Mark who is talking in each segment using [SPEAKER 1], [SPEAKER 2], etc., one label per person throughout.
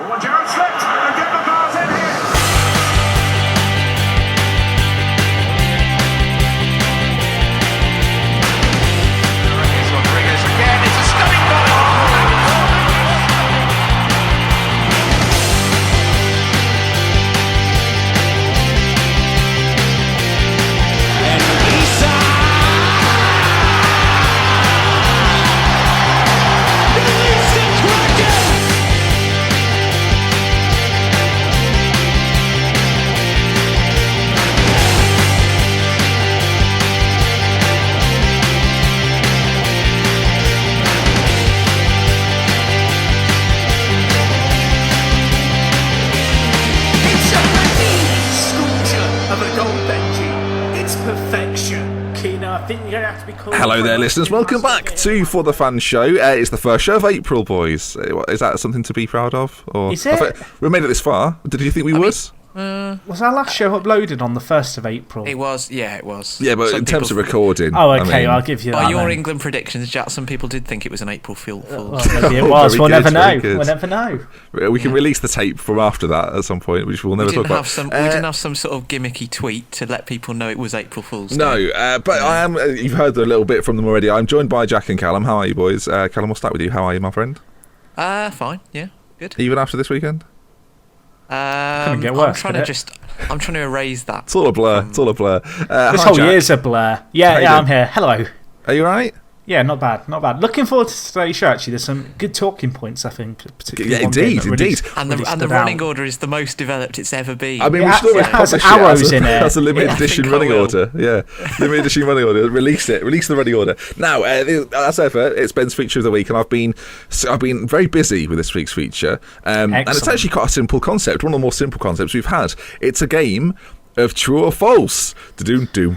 [SPEAKER 1] Gerald slipped and get the bars in here. Rodriguez again. It's a stunning volley.
[SPEAKER 2] Hello there, listeners. Welcome back to For the Fans show. It's the first show of April, boys. Is that something to be proud of? Or
[SPEAKER 3] is it?
[SPEAKER 2] We made it this far. Did you think we would?
[SPEAKER 3] Was our last show uploaded on the 1st of April?
[SPEAKER 4] It was, yeah, it was.
[SPEAKER 2] Yeah, but in terms of recording.
[SPEAKER 3] Oh, okay, I'll give you that.
[SPEAKER 4] By your
[SPEAKER 3] then.
[SPEAKER 4] England predictions, Jack, some people did think it was an April Fool's.
[SPEAKER 3] Well, maybe it was. We'll never know. We'll never know.
[SPEAKER 2] We can release the tape from after that at some point, which we'll never talk about.
[SPEAKER 4] We didn't have some sort of gimmicky tweet to let people know it was April Fool's Day.
[SPEAKER 2] No, but I am. You've heard a little bit from them already. I'm joined by Jack and Callum. How are you, boys? Callum, we'll start with you. How are you, my friend?
[SPEAKER 4] Fine, yeah, good.
[SPEAKER 2] Even after this weekend?
[SPEAKER 3] Couldn't get worse,
[SPEAKER 4] I'm trying to erase that.
[SPEAKER 2] It's all a blur. This
[SPEAKER 3] whole year's a blur. Yeah, I'm here. Hello.
[SPEAKER 2] Are you right?
[SPEAKER 3] Yeah, not bad. Looking forward to today's show, actually. There's some good talking points, I think.
[SPEAKER 2] Yeah, indeed.
[SPEAKER 4] And the running order is the most developed it's ever been.
[SPEAKER 2] I mean, we should always publish
[SPEAKER 3] arrows in it.
[SPEAKER 2] That's a limited edition running order. Yeah, limited edition running order. Release the running order. Now, as ever, it's Ben's feature of the week, and I've been very busy with this week's feature. And it's actually quite a simple concept, one of the more simple concepts we've had. It's a game of true or false. Okay,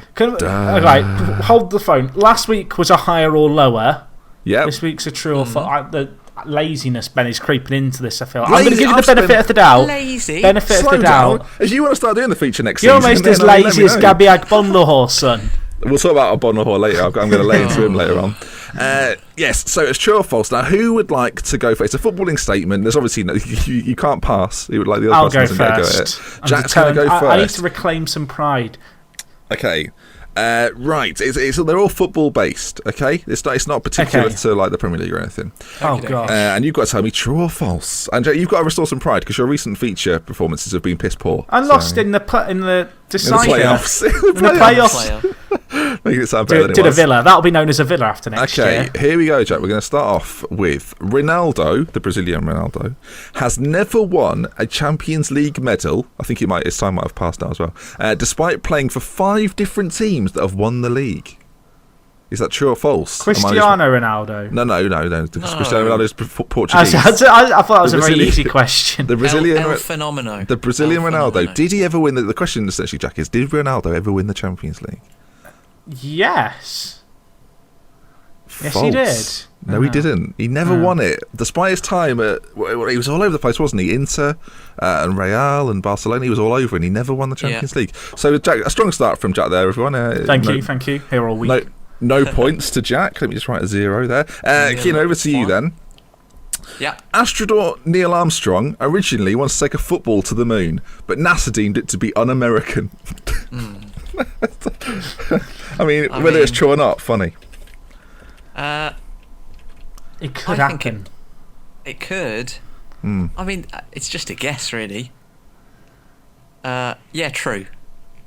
[SPEAKER 3] hold the phone. Last week was a higher or lower.
[SPEAKER 2] Yeah.
[SPEAKER 3] This week's a true or false. The laziness, Ben, is creeping into this, I feel. I'm going to give you the benefit of the doubt.
[SPEAKER 4] Lazy?
[SPEAKER 3] Benefit of the doubt.
[SPEAKER 2] As you want to start doing the feature next
[SPEAKER 3] You're
[SPEAKER 2] season.
[SPEAKER 3] almost as lazy as Gabby Agbonlahor, son.
[SPEAKER 2] We'll talk about Agbonlahor later. I'm going to lay into him later on. Yes, so it's true or false. Now, who would like to go first? It's a footballing statement. There's obviously you can't pass. You would like the other person to go first. Jack's going to go first.
[SPEAKER 3] I need to reclaim some pride.
[SPEAKER 2] Okay. Right. They're all football based. Okay. It's not particular to like the Premier League or anything.
[SPEAKER 3] Oh god.
[SPEAKER 2] And you've got to tell me true or false. And Jack, you've got to restore some pride because your recent feature performances have been piss poor.
[SPEAKER 3] I lost in the decider.
[SPEAKER 2] In the playoffs.
[SPEAKER 3] In the playoffs.
[SPEAKER 2] Making it sound better than it
[SPEAKER 3] did
[SPEAKER 2] was.
[SPEAKER 3] a Villa. That'll be known as a Villa after next year.
[SPEAKER 2] Okay, here we go, Jack. We're going to start off with Ronaldo, the Brazilian Ronaldo, has never won a Champions League medal. I think his time might have passed now as well. Despite playing for 5 different teams that have won the league. Is that true or false?
[SPEAKER 3] Cristiano Ronaldo.
[SPEAKER 2] No. Cristiano Ronaldo is Portuguese.
[SPEAKER 3] I thought that was a very easy question.
[SPEAKER 2] The Brazilian
[SPEAKER 4] Fenomeno.
[SPEAKER 2] The Brazilian Ronaldo. Did he ever win the question essentially, Jack, is did Ronaldo ever win the Champions League?
[SPEAKER 3] Yes.
[SPEAKER 2] False.
[SPEAKER 3] Yes, he did.
[SPEAKER 2] No, he didn't. He never won it. Despite his time he was all over the place, wasn't he? Inter and Real and Barcelona, he was all over, and he never won the Champions League. So, Jack, a strong start from Jack there, everyone.
[SPEAKER 3] Thank you. Here all week.
[SPEAKER 2] No points to Jack. Let me just write a 0 there. Keane, over to you then.
[SPEAKER 4] Yeah.
[SPEAKER 2] Astronaut Neil Armstrong originally wanted to take a football to the moon, but NASA deemed it to be un-American. I mean, whether it's true or not, funny.
[SPEAKER 3] It could happen.
[SPEAKER 4] It could. I mean, it's just a guess, really. Yeah, true.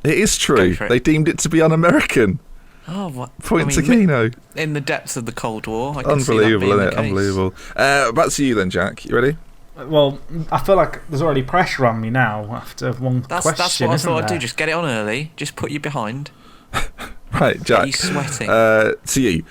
[SPEAKER 2] It is true. They deemed it to be un-American.
[SPEAKER 4] Oh, what?
[SPEAKER 2] Point to Keno.
[SPEAKER 4] In the depths of the Cold War. I can
[SPEAKER 2] Unbelievable,
[SPEAKER 4] see that
[SPEAKER 2] isn't it? Unbelievable. Back to you then, Jack. You ready?
[SPEAKER 3] Well, I feel like there's already pressure on me now after one question.
[SPEAKER 4] That's what I thought I'd do. Just get it on early. Just put you behind.
[SPEAKER 2] Right, Jack.
[SPEAKER 4] Are you sweating?
[SPEAKER 2] To you.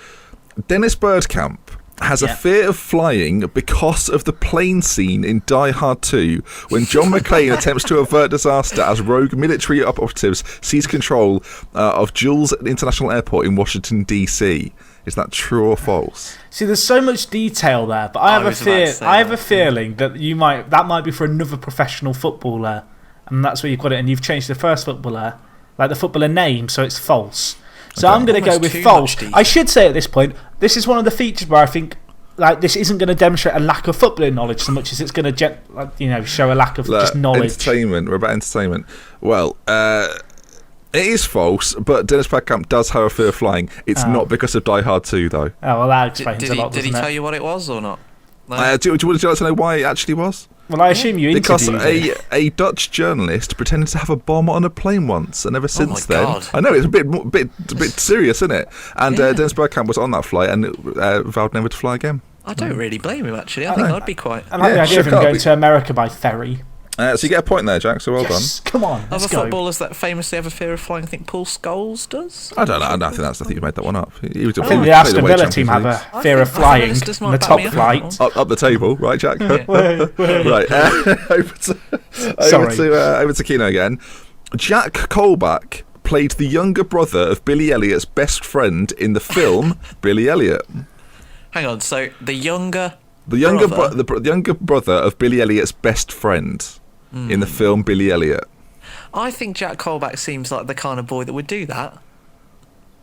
[SPEAKER 2] Dennis Birdcamp has a fear of flying because of the plane scene in Die Hard 2 when John McClane attempts to avert disaster as rogue military operatives seize control of Jules International Airport in Washington, D.C. Is that true or false?
[SPEAKER 3] See, there's so much detail there, but I have a feeling that that might be for another professional footballer, and that's where you've got it, and you've changed the first footballer, like the footballer name, so it's false. So I'm going to go with false. I should say at this point, this is one of the features where I think like this isn't going to demonstrate a lack of footballing knowledge so much as it's going to show a lack of just knowledge.
[SPEAKER 2] Entertainment. We're about entertainment. Well, it is false, but Dennis Bergkamp does have a fear of flying. It's not because of Die Hard 2, though.
[SPEAKER 3] Oh, well, that explains a lot,
[SPEAKER 4] Did he
[SPEAKER 3] doesn't it?
[SPEAKER 4] tell you what it was or not? No.
[SPEAKER 2] Would you like to know why it actually was?
[SPEAKER 3] Well, I assume you interviewed
[SPEAKER 2] Because a Dutch journalist pretended to have a bomb on a plane once, and ever since then...
[SPEAKER 4] God.
[SPEAKER 2] I know, it's a bit serious, isn't it? And Dennis Bergkamp was on that flight and vowed never to fly again.
[SPEAKER 4] I don't really blame him, actually. I think I'd be quite...
[SPEAKER 3] I like the idea of him going to America by ferry.
[SPEAKER 2] So you get a point there, Jack, so well done.
[SPEAKER 3] Come on,
[SPEAKER 4] Other footballers that famously have a fear of flying, I think Paul Scholes does.
[SPEAKER 2] I don't know. I think you made that one up.
[SPEAKER 3] I think the Aston Villa team have a fear of flying in the top flight.
[SPEAKER 2] Up the table, right, Jack? Right. Over to Keno again. Jack Colback played the younger brother of Billy Elliot's best friend in the film Billy Elliot.
[SPEAKER 4] Hang on, so the younger
[SPEAKER 2] brother of Billy Elliot's best friend in the film Billy Elliot.
[SPEAKER 4] I think Jack Colback seems like the kind of boy that would do that.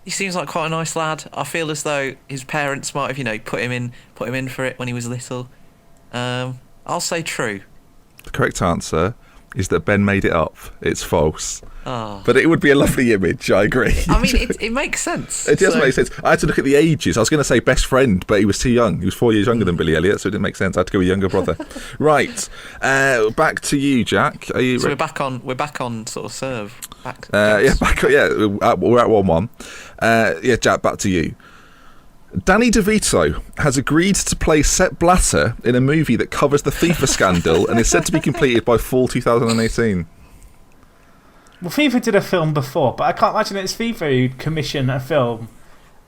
[SPEAKER 4] He seems like quite a nice lad. I feel as though his parents might have, put him in for it when he was little. I'll say true.
[SPEAKER 2] The correct answer is that Ben made it up. It's false.
[SPEAKER 4] Oh.
[SPEAKER 2] But it would be a lovely image, I agree.
[SPEAKER 4] I mean, it makes sense.
[SPEAKER 2] It does make sense. I had to look at the ages. I was going to say best friend, but he was too young. He was 4 years younger than Billy Elliot, so it didn't make sense. I had to go with younger brother. Right. Back to you, Jack. Are you
[SPEAKER 4] ready? We're back on sort of serve.
[SPEAKER 2] We're at 1-1. Jack, back to you. Danny DeVito has agreed to play Sepp Blatter in a movie that covers the FIFA scandal and is said to be completed by fall 2018.
[SPEAKER 3] Well, FIFA did a film before, but I can't imagine it's FIFA who'd commission a film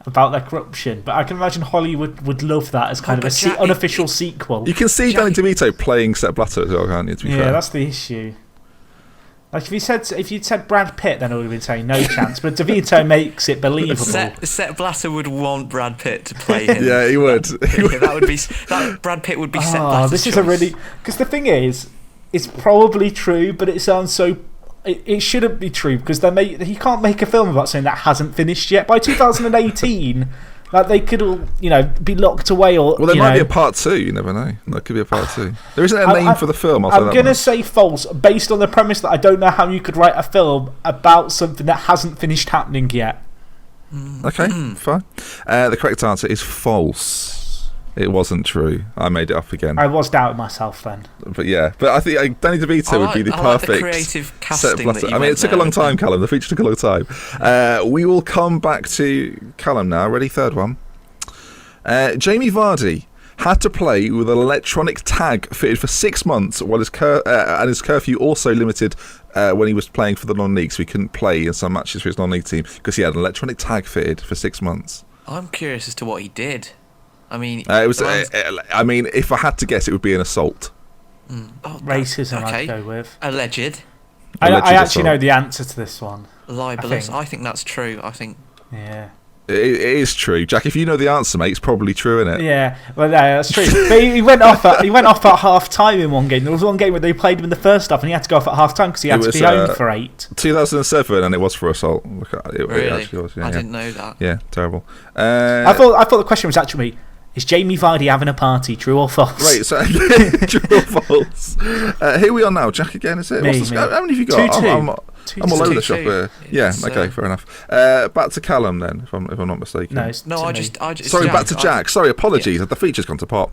[SPEAKER 3] about their corruption. But I can imagine Hollywood would love that as kind of an unofficial sequel.
[SPEAKER 2] You can see Danny DeVito playing Sepp Blatter as well, can't you? To be fair.
[SPEAKER 3] That's the issue. Like if you'd said Brad Pitt, then I would have been saying no chance. But DeVito makes it believable.
[SPEAKER 4] Sepp Blatter would want Brad Pitt to play him.
[SPEAKER 2] Yeah, he would.
[SPEAKER 4] Brad Pitt would be Sepp Blatter's
[SPEAKER 3] this is
[SPEAKER 4] choice.
[SPEAKER 3] a really because the thing is, it's probably true, but it sounds so. It shouldn't be true because he can't make a film about something that hasn't finished yet. By 2018, like they could all be locked away or.
[SPEAKER 2] Well, there might be a part 2. You never know. There could be a part 2. There isn't a name for the film.
[SPEAKER 3] I'm going to say false based on the premise that I don't know how you could write a film about something that hasn't finished happening yet.
[SPEAKER 2] Okay, fine. The correct answer is false. It wasn't true. I made it up again.
[SPEAKER 3] I was doubting myself then.
[SPEAKER 2] But I think Danny DeVito would be the perfect
[SPEAKER 4] the creative casting that you
[SPEAKER 2] it took a long time, Callum. The feature took a long time. We will come back to Callum now. Ready? Third one. Jamie Vardy had to play with an electronic tag fitted for 6 months while his curfew also limited when he was playing for the non-league, so he couldn't play in some matches for his non-league team because he had an electronic tag fitted for 6 months.
[SPEAKER 4] I'm curious as to what he did. I mean,
[SPEAKER 2] if I had to guess, it would be an assault.
[SPEAKER 3] Racism, I'd go with.
[SPEAKER 4] Alleged.
[SPEAKER 3] I actually know the answer to this one.
[SPEAKER 4] Libelous. I think that's true.
[SPEAKER 3] Yeah.
[SPEAKER 2] It is true, Jack. If you know the answer, mate, it's probably true, isn't it?
[SPEAKER 3] Yeah, well, no, that's true. But he went off at half time in one game. There was one game where they played him in the first half, and he had to go off at half time because he had to be home for 8.
[SPEAKER 2] 2007, and it was for assault.
[SPEAKER 4] Really?
[SPEAKER 2] It actually was.
[SPEAKER 4] I didn't know that.
[SPEAKER 2] Yeah, terrible.
[SPEAKER 3] I thought the question was actually, is Jamie Vardy having a party? True or false?
[SPEAKER 2] Right, so true or false? Here we are now, Jack. Again, is it?
[SPEAKER 3] Me.
[SPEAKER 2] How many have you got?
[SPEAKER 3] 2-2.
[SPEAKER 2] I'm all over the shop here. Yeah, okay, fair enough. Back to Callum then, if I'm not mistaken.
[SPEAKER 3] No,
[SPEAKER 2] I just sorry, back to Jack. Sorry, apologies. The feature's gone to pot.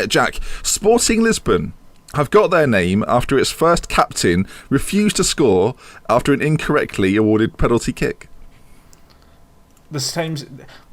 [SPEAKER 2] Jack, Sporting Lisbon have got their name after its first captain refused to score after an incorrectly awarded penalty kick.
[SPEAKER 3] The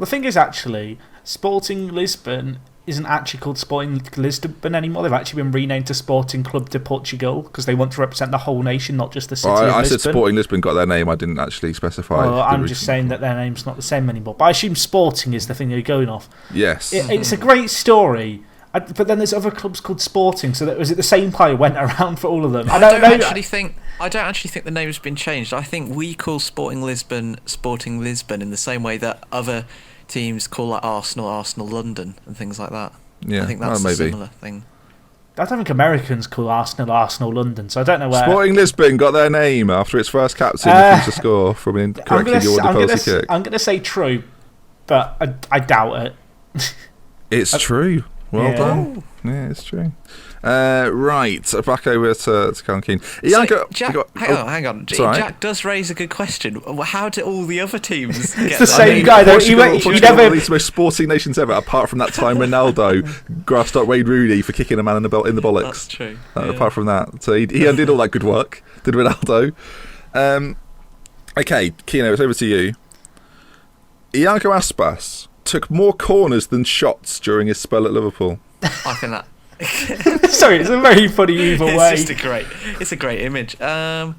[SPEAKER 3] thing is, actually, Sporting Lisbon isn't actually called Sporting Lisbon anymore. They've actually been renamed to Sporting Club de Portugal because they want to represent the whole nation, not just the city of Lisbon.
[SPEAKER 2] I said Sporting Lisbon got their name. I didn't actually specify.
[SPEAKER 3] Well, I'm just saying that their name's not the same anymore. But I assume Sporting is the thing you're going off.
[SPEAKER 2] Yes.
[SPEAKER 3] It's a great story. But then there's other clubs called Sporting, so was it the same player went around for all of them?
[SPEAKER 4] I don't actually think the name's been changed. I think we call Sporting Lisbon in the same way that other teams call like Arsenal London and things like that.
[SPEAKER 2] Yeah,
[SPEAKER 4] I think that's a similar thing.
[SPEAKER 3] I don't think Americans call Arsenal London, so I don't know where.
[SPEAKER 2] Sporting Lisbon got their name after its first captain refused to score from an incorrectly awarded penalty kick.
[SPEAKER 3] I'm going to say true, but I doubt it.
[SPEAKER 2] It's true. Well
[SPEAKER 3] Yeah.
[SPEAKER 2] done. Yeah, it's true. Right, so back over to Callum Keane.
[SPEAKER 4] Jack, hang on.
[SPEAKER 2] sorry.
[SPEAKER 4] Jack does raise a good question. How do all the other teams get
[SPEAKER 3] the
[SPEAKER 4] that?
[SPEAKER 3] same guy, though. He
[SPEAKER 2] Portugal
[SPEAKER 3] never.
[SPEAKER 2] are the most sporting nations ever, apart from that time Ronaldo grassed up Wayne Rooney for kicking a man in the bollocks.
[SPEAKER 4] That's true.
[SPEAKER 2] Apart from that, so he undid all that good work. Did Ronaldo? Okay, Kino, it's over to you. Iago Aspas took more corners than shots during his spell at Liverpool.
[SPEAKER 4] I think that.
[SPEAKER 3] Sorry, it's a very funny either way.
[SPEAKER 4] It's a great image. I'm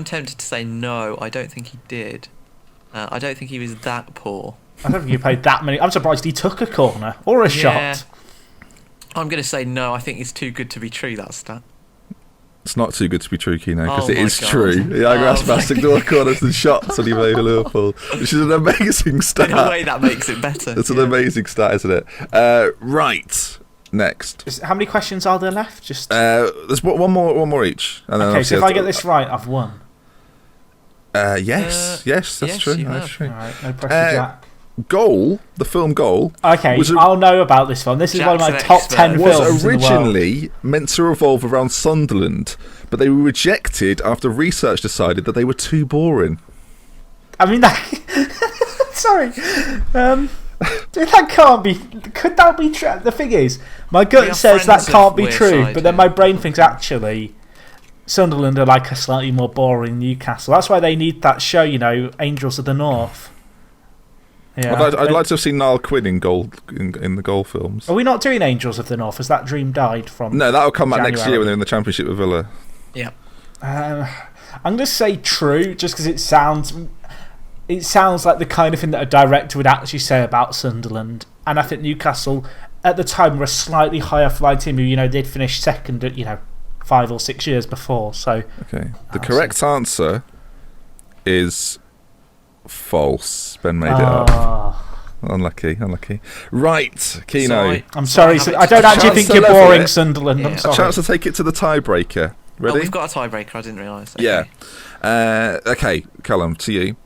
[SPEAKER 4] tempted to say no. I don't think he did. I don't think he was that poor.
[SPEAKER 3] I don't think he played that many. I'm surprised he took a corner or a shot.
[SPEAKER 4] I'm going to say no. I think it's too good to be true, that stat.
[SPEAKER 2] It's not too good to be true, Kino, because
[SPEAKER 4] Oh
[SPEAKER 2] it
[SPEAKER 4] my
[SPEAKER 2] is
[SPEAKER 4] God.
[SPEAKER 2] true. Iago Aspas took more corners than shots when he played for Liverpool, which is an amazing stat.
[SPEAKER 4] In a way, that makes it better.
[SPEAKER 2] It's an amazing stat, isn't it? Right, next.
[SPEAKER 3] How many questions are there left? Just
[SPEAKER 2] There's one more each. And then
[SPEAKER 3] okay.
[SPEAKER 2] obviously
[SPEAKER 3] So if I get this right, I've won.
[SPEAKER 2] yes, that's
[SPEAKER 4] yes,
[SPEAKER 2] true.
[SPEAKER 4] you
[SPEAKER 2] That's
[SPEAKER 4] have.
[SPEAKER 2] true.
[SPEAKER 3] All right, no pressure, Jack.
[SPEAKER 2] Goal, the film Goal,
[SPEAKER 3] Okay,
[SPEAKER 2] was a-
[SPEAKER 3] I'll know about this one. This is one of my
[SPEAKER 4] Jack's an
[SPEAKER 3] top
[SPEAKER 4] expert.
[SPEAKER 3] 10 films
[SPEAKER 2] was
[SPEAKER 3] in the world.
[SPEAKER 2] originally meant to revolve around Sunderland, but they were rejected after research decided that they were too boring.
[SPEAKER 3] I mean, that. Sorry. That can't be. Could that be true? The thing is, my
[SPEAKER 4] We
[SPEAKER 3] gut
[SPEAKER 4] are
[SPEAKER 3] says that
[SPEAKER 4] friends of
[SPEAKER 3] can't be
[SPEAKER 4] Weir
[SPEAKER 3] true,
[SPEAKER 4] side,
[SPEAKER 3] but then
[SPEAKER 4] yeah.
[SPEAKER 3] my brain thinks actually Sunderland are like a slightly more boring Newcastle. That's why they need that show, Angels of the North. Yeah.
[SPEAKER 2] I'd like to have seen Niall Quinn in Goal in the Goal films.
[SPEAKER 3] Are we not doing Angels of the North? Has that dream died from?
[SPEAKER 2] No, that'll come back next
[SPEAKER 3] January?
[SPEAKER 2] year when they're in the Championship with Villa.
[SPEAKER 4] Yeah.
[SPEAKER 3] I'm going to say true, just because it sounds like the kind of thing that a director would actually say about Sunderland. And I think Newcastle, at the time, were a slightly higher flying team who, they'd finished second at, 5 or 6 years before. So
[SPEAKER 2] Okay. The correct answer is false. Ben made it up. Unlucky. Right, Kino.
[SPEAKER 4] Sorry.
[SPEAKER 3] I'm sorry,
[SPEAKER 4] So
[SPEAKER 3] I don't actually think you're
[SPEAKER 2] Chance to level
[SPEAKER 3] boring,
[SPEAKER 2] it.
[SPEAKER 3] Sunderland.
[SPEAKER 4] Yeah.
[SPEAKER 3] I'm
[SPEAKER 4] A
[SPEAKER 2] A
[SPEAKER 3] sorry.
[SPEAKER 2] chance to take it to the tiebreaker. Ready?
[SPEAKER 4] Oh, we've got a tiebreaker. I didn't realise. Okay.
[SPEAKER 2] Yeah. Okay, Callum, to you.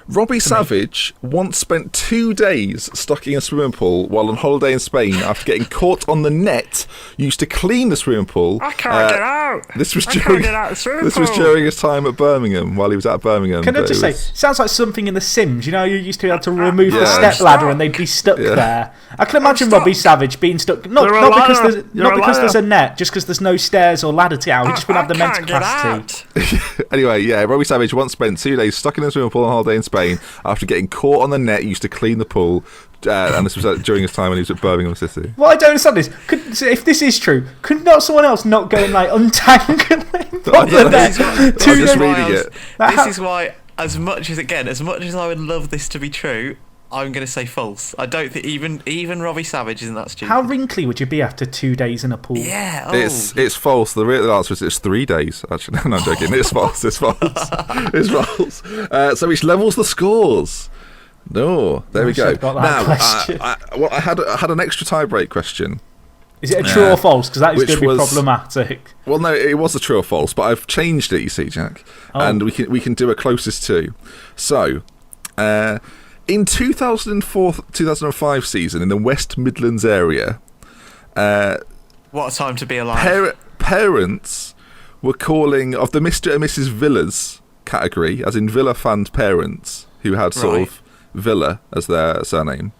[SPEAKER 2] Robbie Savage once spent 2 days stuck in a swimming pool while on holiday in Spain after getting caught on the net used to clean the swimming pool.
[SPEAKER 1] I can't get out.
[SPEAKER 2] This was
[SPEAKER 1] I
[SPEAKER 2] during
[SPEAKER 1] can't get out of the swimming
[SPEAKER 2] this was
[SPEAKER 1] pool.
[SPEAKER 2] during his time at Birmingham while he was at Birmingham.
[SPEAKER 3] Can I
[SPEAKER 2] but
[SPEAKER 3] just
[SPEAKER 2] it
[SPEAKER 3] say,
[SPEAKER 2] was-
[SPEAKER 3] sounds like something in The Sims. You used to be able to remove the
[SPEAKER 2] Yeah.
[SPEAKER 3] step ladder and they'd be stuck
[SPEAKER 2] Yeah.
[SPEAKER 3] there. I can imagine
[SPEAKER 1] stuck.
[SPEAKER 3] Robbie Savage being stuck. Not
[SPEAKER 1] You're a
[SPEAKER 3] because
[SPEAKER 1] liar.
[SPEAKER 3] there's
[SPEAKER 1] You're
[SPEAKER 3] not
[SPEAKER 1] a
[SPEAKER 3] because
[SPEAKER 1] liar.
[SPEAKER 3] there's a net, just because there's no stairs or ladder to get out. He just wouldn't have the mental
[SPEAKER 1] can't get
[SPEAKER 3] capacity.
[SPEAKER 1] out.
[SPEAKER 2] Anyway, yeah, Robbie Savage once spent 2 days stuck in a swimming pool on holiday in Spain after getting caught on the net used to clean the pool. And this was during his time when he was at Birmingham City.
[SPEAKER 3] What I don't understand is, if this is true, could not someone else not go and untangle him from the net?
[SPEAKER 2] I'm
[SPEAKER 3] Two
[SPEAKER 2] just
[SPEAKER 3] days-
[SPEAKER 2] reading it.
[SPEAKER 4] This is why, as much as I would love this to be true, I'm going to say false. I don't think even Robbie Savage isn't that stupid.
[SPEAKER 3] How wrinkly would you be after 2 days in a pool?
[SPEAKER 4] Yeah. Oh.
[SPEAKER 2] It's false. The real answer is it's 3 days. Actually, no, I'm joking. It's false. It's false. It's false. So which levels the scores? No, there we
[SPEAKER 3] should
[SPEAKER 2] go.
[SPEAKER 3] have got that question.
[SPEAKER 2] I had an extra tie-break question.
[SPEAKER 3] Is it a true or false? Because that is
[SPEAKER 2] Which
[SPEAKER 3] going to be
[SPEAKER 2] was-
[SPEAKER 3] problematic.
[SPEAKER 2] Well, no, it was a true or false, but I've changed it. You see, Jack, and we can do a closest to. So, in 2004-2005 season in the West Midlands area,
[SPEAKER 4] What a time to be alive.
[SPEAKER 2] parents were calling of the Mr. and Mrs. Villas category, as in Villa fan parents who had sort
[SPEAKER 4] Right.
[SPEAKER 2] of Villa as their surname,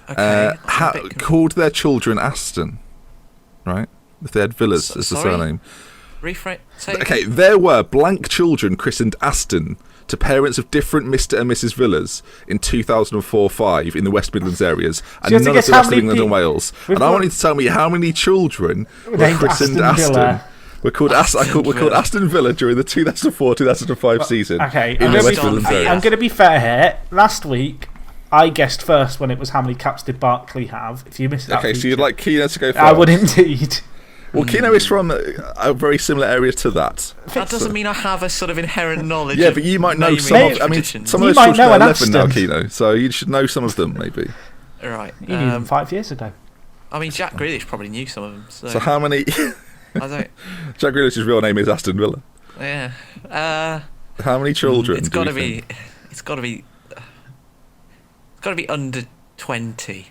[SPEAKER 4] Okay. I'm a bit confused.
[SPEAKER 2] called their children Aston, right? If they had Villas as the
[SPEAKER 4] sorry?
[SPEAKER 2] surname.
[SPEAKER 4] Rephrase. Say
[SPEAKER 2] Okay, there were blank children christened Aston to parents of different Mr. and Mrs. Villas in 2004-05 in the West Midlands areas, and
[SPEAKER 3] you have to
[SPEAKER 2] none of
[SPEAKER 3] guess
[SPEAKER 2] the
[SPEAKER 3] how
[SPEAKER 2] rest of
[SPEAKER 3] many
[SPEAKER 2] England and
[SPEAKER 3] pe-
[SPEAKER 2] Wales.
[SPEAKER 3] We've
[SPEAKER 2] And I
[SPEAKER 3] got-
[SPEAKER 2] want you to tell me how many children were
[SPEAKER 3] Named
[SPEAKER 2] christened
[SPEAKER 3] Aston Villa.
[SPEAKER 2] Aston. We're called Aston Villa during the 2004-2005 season.
[SPEAKER 3] Okay,
[SPEAKER 2] in
[SPEAKER 3] I'm
[SPEAKER 2] the
[SPEAKER 3] gonna
[SPEAKER 2] West
[SPEAKER 4] be-
[SPEAKER 2] Midlands
[SPEAKER 4] I'm
[SPEAKER 2] area.
[SPEAKER 3] I'm going to be fair here. Last week, I guessed first when it was how many caps did Barkley have. If you missed that,
[SPEAKER 2] Okay, so
[SPEAKER 3] feature.
[SPEAKER 2] you'd like Keno to go first?
[SPEAKER 3] I would indeed.
[SPEAKER 2] Well, Keno is from a very similar area to that.
[SPEAKER 4] that doesn't mean I have a sort of inherent knowledge.
[SPEAKER 2] Yeah,
[SPEAKER 4] of
[SPEAKER 2] but you might know
[SPEAKER 4] naming
[SPEAKER 2] some of. I mean,
[SPEAKER 4] traditions.
[SPEAKER 2] some
[SPEAKER 3] You
[SPEAKER 2] of those
[SPEAKER 3] might
[SPEAKER 2] children
[SPEAKER 3] know
[SPEAKER 2] are
[SPEAKER 3] an
[SPEAKER 2] 11 now,
[SPEAKER 3] Aston.
[SPEAKER 2] Keno. So you should know some of them, maybe.
[SPEAKER 4] Right.
[SPEAKER 3] You knew them 5 years ago.
[SPEAKER 4] I mean, Jack Grealish probably knew some of them. So,
[SPEAKER 2] So how many?
[SPEAKER 4] I don't.
[SPEAKER 2] Jack Grealish's real name is Aston Villa.
[SPEAKER 4] Yeah.
[SPEAKER 2] How many children?
[SPEAKER 4] It's
[SPEAKER 2] do we
[SPEAKER 4] got to
[SPEAKER 2] think?
[SPEAKER 4] be. It's got to be. It's got to be under 20.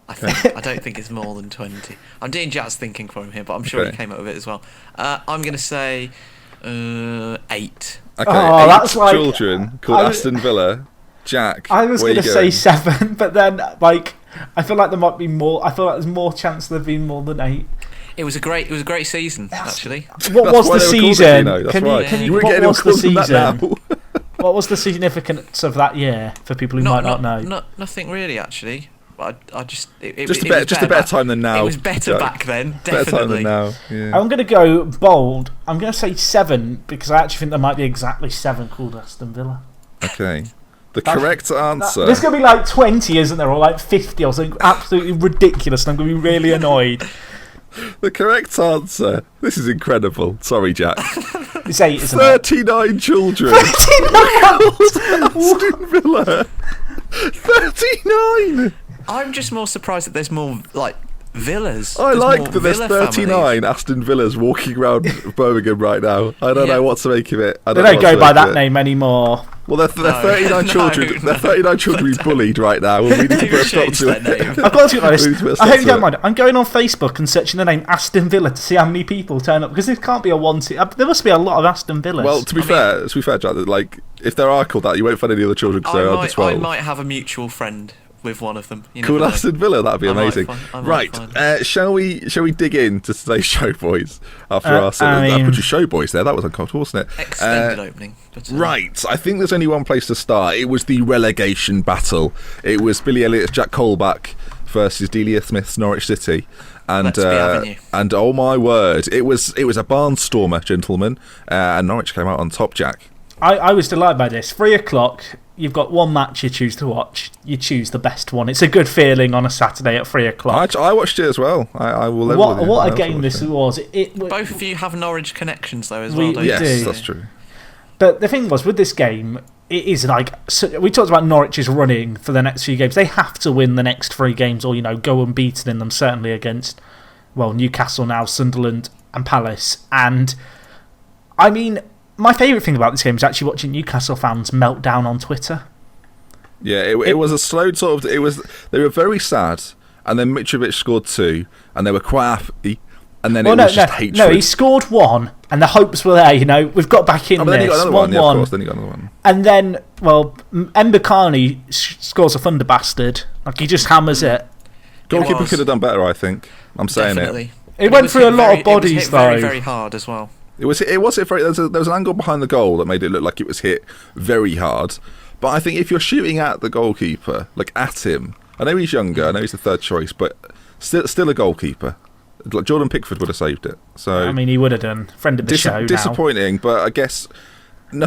[SPEAKER 4] I think. I don't think it's more than 20. I'm doing Jack's thinking for him here, but I'm sure he came up with it as well. I'm going to say 8.
[SPEAKER 2] Okay,
[SPEAKER 3] Oh,
[SPEAKER 2] 8
[SPEAKER 3] that's like-
[SPEAKER 2] children called Aston Villa. Jack,
[SPEAKER 3] I was
[SPEAKER 2] going
[SPEAKER 3] to say 7, but then like I feel like there might be more. I feel like there's more chance there being more than 8.
[SPEAKER 4] It was a great season, actually.
[SPEAKER 3] What
[SPEAKER 2] That's
[SPEAKER 3] was
[SPEAKER 2] why
[SPEAKER 3] the
[SPEAKER 2] they were called it,
[SPEAKER 3] season?
[SPEAKER 2] you know, that's right.
[SPEAKER 3] Can you
[SPEAKER 2] wouldn't
[SPEAKER 3] what
[SPEAKER 2] get anyone
[SPEAKER 3] was the
[SPEAKER 2] calling that
[SPEAKER 3] season?
[SPEAKER 2] now.
[SPEAKER 3] What was the significance of that year for people who might not know?
[SPEAKER 4] Nothing really, actually. I just
[SPEAKER 2] Just a better time than now.
[SPEAKER 4] It was better
[SPEAKER 2] Jack.
[SPEAKER 4] back then,
[SPEAKER 2] Better time
[SPEAKER 4] definitely.
[SPEAKER 2] than now. Yeah.
[SPEAKER 3] I'm going to go bold. I'm going to say 7 because I actually think there might be exactly 7 called Aston Villa.
[SPEAKER 2] Okay. The correct answer.
[SPEAKER 3] There's going to be like 20, isn't there? Or like 50 or something absolutely ridiculous. And I'm going to be really annoyed.
[SPEAKER 2] The correct answer. This is incredible. Sorry, Jack.
[SPEAKER 3] It's 8, isn't it?
[SPEAKER 2] 39 children.
[SPEAKER 3] 39!
[SPEAKER 2] Aston Villa. 39.
[SPEAKER 4] I'm just more surprised that there's more like villas.
[SPEAKER 2] I
[SPEAKER 4] There's
[SPEAKER 2] like
[SPEAKER 4] more
[SPEAKER 2] that there's
[SPEAKER 4] villa
[SPEAKER 2] 39
[SPEAKER 4] families.
[SPEAKER 2] Aston Villas walking around Birmingham right now. I don't know what to make of it. I
[SPEAKER 3] They
[SPEAKER 2] don't know
[SPEAKER 3] don't
[SPEAKER 2] what to
[SPEAKER 3] go by
[SPEAKER 2] make of
[SPEAKER 3] that
[SPEAKER 2] it.
[SPEAKER 3] name anymore.
[SPEAKER 2] Well, they're 39 children. They're 39 children being bullied right now. And we need to put a stop
[SPEAKER 4] Changed
[SPEAKER 2] to
[SPEAKER 4] their
[SPEAKER 2] it.
[SPEAKER 4] name.
[SPEAKER 3] I've got to be honest.
[SPEAKER 2] We need to put a
[SPEAKER 3] I
[SPEAKER 2] stop
[SPEAKER 3] hope you
[SPEAKER 2] to
[SPEAKER 3] don't
[SPEAKER 2] it.
[SPEAKER 3] mind. I'm going on Facebook and searching the name Aston Villa to see how many people turn up because there can't be a one. There must be a lot of Aston Villas.
[SPEAKER 2] Well, to be fair, Jack, like if there are called that, you won't find any other children because they're under
[SPEAKER 4] I
[SPEAKER 2] 12.
[SPEAKER 4] might have a mutual friend with one of them. You
[SPEAKER 2] Called
[SPEAKER 4] never know.
[SPEAKER 2] Aston Villa, that'd be
[SPEAKER 4] I might
[SPEAKER 2] amazing.
[SPEAKER 4] I might
[SPEAKER 2] Right,
[SPEAKER 4] find-
[SPEAKER 2] shall we dig into today's show, boys? After our
[SPEAKER 3] I mean-
[SPEAKER 2] I put your show, boys. There, that was uncomfortable, wasn't it?
[SPEAKER 4] Extended opening. But,
[SPEAKER 2] Right, I think there's only one place to start. It was the relegation battle. It was Billy Elliott's Jack Colback versus Delia Smith's Norwich City, and
[SPEAKER 4] Let's be having you.
[SPEAKER 2] and oh my word, it was a barnstormer, gentlemen, and Norwich came out on top. Jack,
[SPEAKER 3] I was delighted by this. 3 o'clock. You've got one match you choose to watch. You choose the best one. It's a good feeling on a Saturday at 3 o'clock.
[SPEAKER 2] I watched it as well. I will. level with you.
[SPEAKER 3] What
[SPEAKER 2] I
[SPEAKER 3] a
[SPEAKER 2] also
[SPEAKER 3] game
[SPEAKER 2] watched
[SPEAKER 3] this
[SPEAKER 2] it.
[SPEAKER 3] was.
[SPEAKER 4] both of you have Norwich connections though as
[SPEAKER 3] We-
[SPEAKER 4] well, don't
[SPEAKER 3] we
[SPEAKER 4] you?
[SPEAKER 2] Yes,
[SPEAKER 3] do.
[SPEAKER 2] that's true.
[SPEAKER 3] But the thing was, with this game, it is like. So we talked about Norwich's running for the next few games. They have to win the next 3 games or, go unbeaten in them, certainly against, well, Newcastle now, Sunderland, and Palace. And, I mean, my favourite thing about this game is actually watching Newcastle fans melt down on Twitter.
[SPEAKER 2] Yeah, it was a slow sort of. They were very sad, and then Mitrovic scored 2, and they were quite happy, and then it was just hatred.
[SPEAKER 3] No, he scored 1, and the hopes were there. We've got back in
[SPEAKER 2] but then he
[SPEAKER 3] this.
[SPEAKER 2] got another
[SPEAKER 3] 1-1.
[SPEAKER 2] one. Yeah, of course. Then he got another one.
[SPEAKER 3] And then, well, Mbakani scores a thunder bastard. Like, he just hammers it.
[SPEAKER 2] Goalkeeper
[SPEAKER 4] was.
[SPEAKER 2] could have done better, I think. I'm saying
[SPEAKER 4] Definitely.
[SPEAKER 3] It
[SPEAKER 4] And
[SPEAKER 3] went
[SPEAKER 4] was
[SPEAKER 3] through a
[SPEAKER 4] hit
[SPEAKER 3] lot
[SPEAKER 4] very-
[SPEAKER 3] of bodies,
[SPEAKER 4] it was hit very,
[SPEAKER 3] though.
[SPEAKER 4] very hard as well.
[SPEAKER 2] It was very. There was an angle behind the goal that made it look like it was hit very hard. But I think if you're shooting at the goalkeeper, like at him, I know he's younger, I know he's the third choice, but still a goalkeeper. Like Jordan Pickford would have saved it. So
[SPEAKER 3] I mean, he would have done. Friend of the show now.
[SPEAKER 2] disappointing, but I guess we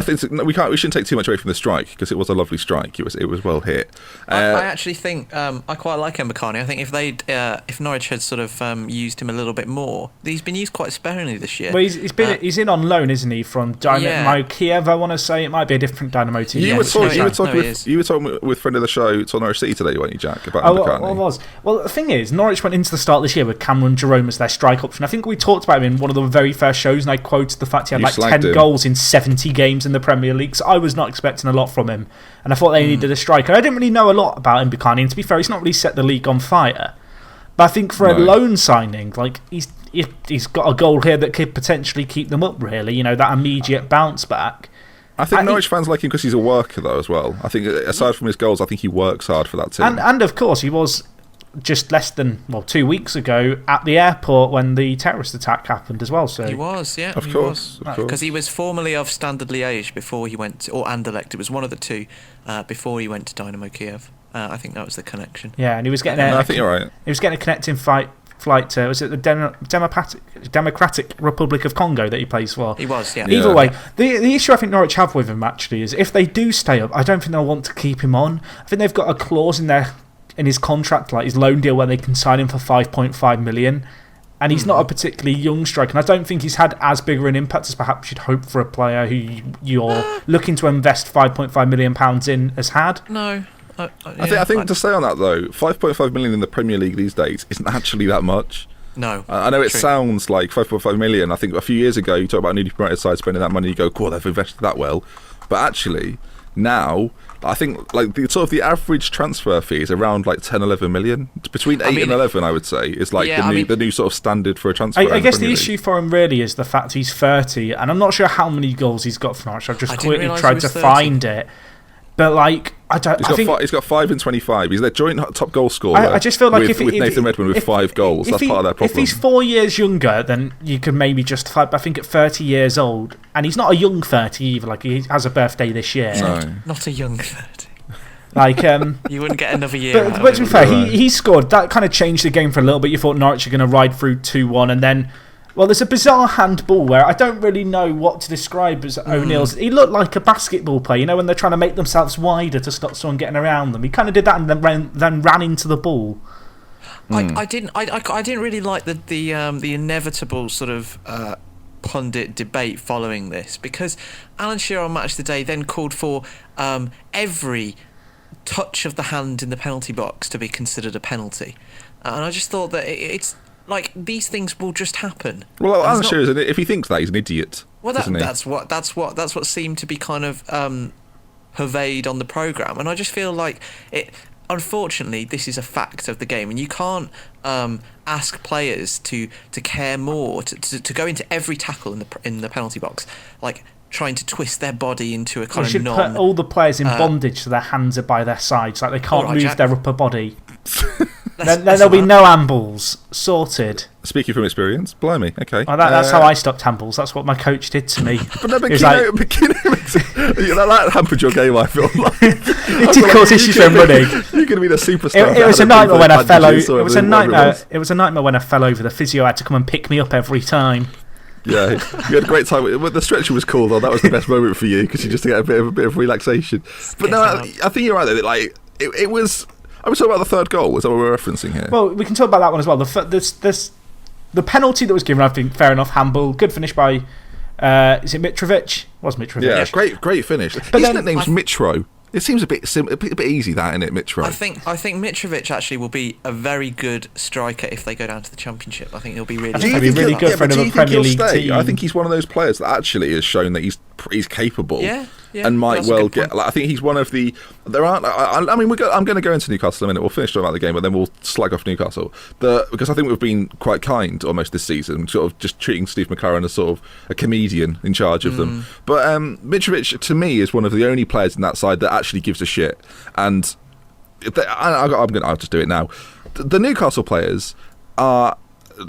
[SPEAKER 2] shouldn't take too much away from the strike because it was a lovely strike. It was well hit.
[SPEAKER 4] I actually think I quite like Mbakani. I think if Norwich had sort of used him a little bit more, he's been used quite sparingly this year.
[SPEAKER 3] Well, he's in on loan, isn't he, from Dynamo Kiev? I want to say it might be a different Dynamo team.
[SPEAKER 2] You
[SPEAKER 4] Yeah,
[SPEAKER 2] were
[SPEAKER 4] which no,
[SPEAKER 2] talking
[SPEAKER 4] he is.
[SPEAKER 2] you were talking with friend of the show, it's on Norwich City today, weren't you, Jack? About
[SPEAKER 3] Oh,
[SPEAKER 2] McCartney.
[SPEAKER 3] I was. Well, the thing is, Norwich went into the start this year with Cameron Jerome as their strike option. I think we talked about him in one of the very first shows, and I quoted the fact he had
[SPEAKER 2] You
[SPEAKER 3] like
[SPEAKER 2] slagged
[SPEAKER 3] 10
[SPEAKER 2] him.
[SPEAKER 3] goals in 70 games in the Premier League. So I was not expecting a lot from him, and I thought they needed a striker. I didn't really know a lot about Mbakani, and to be fair, he's not really set the league on fire. But I think for a
[SPEAKER 2] No.
[SPEAKER 3] loan signing, like he's got a goal here that could potentially keep them up. Really, that immediate bounce back.
[SPEAKER 2] I think
[SPEAKER 3] And
[SPEAKER 2] Norwich fans like him because he's a worker, though, as well. I think, aside from his goals, I think he works hard for that team.
[SPEAKER 3] And of course, he was just less than 2 weeks ago at the airport when the terrorist attack happened as well. So
[SPEAKER 4] He was, yeah.
[SPEAKER 2] Of course.
[SPEAKER 4] Because he was formerly of Standard Liège before he went, or Anderlecht, it was one of the two, before he went to Dynamo Kiev. I think that was the connection.
[SPEAKER 3] yeah, and he was getting
[SPEAKER 2] No, I think you're right.
[SPEAKER 3] He was getting a connecting flight to, was it the Democratic Republic of Congo that he plays for?
[SPEAKER 4] He was, yeah.
[SPEAKER 3] Either way, the issue I think Norwich have with him actually is if they do stay up, I don't think they'll want to keep him on. I think they've got a clause in his contract, like his loan deal, where they can sign him for 5.5 million. And he's not a particularly young striker, and I don't think he's had as big of an impact as perhaps you'd hope for a player who you're looking to invest £5.5 million in has had.
[SPEAKER 4] No.
[SPEAKER 2] I think to stay on that, though, 5.5 million in the Premier League these days isn't actually that much.
[SPEAKER 4] No.
[SPEAKER 2] I know it
[SPEAKER 4] True.
[SPEAKER 2] sounds like 5.5 million. I think a few years ago, you talk about a newly promoted side spending that money, you go, cool, they've invested that well. But actually, now, I think like the average transfer fee is around like 10, 11 million. Between 8 and 11, I would say, is like the new sort of standard for a transfer.
[SPEAKER 3] I guess the issue for him really is the fact he's 30, and I'm not sure how many goals he's got for Norwich. I've just quickly tried to find it. But like,
[SPEAKER 2] he's got 5 in 25. He's their joint top goal scorer.
[SPEAKER 3] I just feel like
[SPEAKER 2] with Nathan Redmond with 5 goals. That's part of their problem.
[SPEAKER 3] If he's 4 years younger, then you could maybe justify it. But I think at 30 years old, and he's not a young 30 either. Like he has a birthday this year.
[SPEAKER 2] No.
[SPEAKER 4] Not a young 30.
[SPEAKER 3] Like
[SPEAKER 4] you wouldn't get another year.
[SPEAKER 3] But to be fair, he scored. That kind of changed the game for a little bit. You thought Norwich are going to ride through 2-1, and then. Well, there's a bizarre handball where I don't really know what to describe as O'Neill's. He looked like a basketball player, you know, when they're trying to make themselves wider to stop someone getting around them. He kind of did that and then ran into the ball.
[SPEAKER 4] I didn't really like the inevitable sort of pundit debate following this, because Alan Shearer on Match of the Day then called for every touch of the hand in the penalty box to be considered a penalty, and I just thought that it's. Like, these things will just happen.
[SPEAKER 2] Well, Alan Shearer, if he thinks that, he's an idiot.
[SPEAKER 4] Well, that's what seemed to be kind of pervade on the programme, and I just feel like it. Unfortunately, this is a fact of the game, and you can't ask players to care more, to go into every tackle in the penalty box, like trying to twist their body into a kind of
[SPEAKER 3] put all the players in bondage so their hands are by their sides, like they can't move their upper body. Then there'll be no handballs. Sorted.
[SPEAKER 2] Speaking from experience, blimey, okay.
[SPEAKER 3] Well, that's how I stopped handballs. That's what my coach did to me.
[SPEAKER 2] But no, that hampered your game, I feel like.
[SPEAKER 3] It did cause issues when running.
[SPEAKER 2] You're going to be the superstar.
[SPEAKER 3] It was a nightmare when I fell over. It was a nightmare when I fell over. The physio had to come and pick me up every time.
[SPEAKER 2] Yeah, you had a great time. When the stretcher was called on, that was the best moment for you, because you just get a bit of relaxation. But no, I think you're right, though. Like, it was... Are we talking about the third goal? Is that what we're referencing here?
[SPEAKER 3] Well, we can talk about that one as well. The penalty that was given, I think, fair enough. Handball, good finish by. Is it Mitrovic? It was Mitrovic?
[SPEAKER 2] Yeah, great finish. His nickname's Mitro. It seems a bit easy, that, isn't it, Mitro?
[SPEAKER 4] I think Mitrovic actually will be a very good striker if they go down to the Championship. I think he'll be really.
[SPEAKER 3] Good for another Premier League team.
[SPEAKER 2] I think he's one of those players that actually has shown that he's capable.
[SPEAKER 4] Yeah.
[SPEAKER 2] And might well get. Like, I think he's one of the. There aren't. I mean, I'm going to go into Newcastle in a minute. We'll finish talking about the game, but then we'll slag off Newcastle. Because I think we've been quite kind almost this season, sort of just treating Steve McClaren as sort of a comedian in charge of them. But Mitrovic, to me, is one of the only players in that side that actually gives a shit. And I'll just do it now. The Newcastle players are.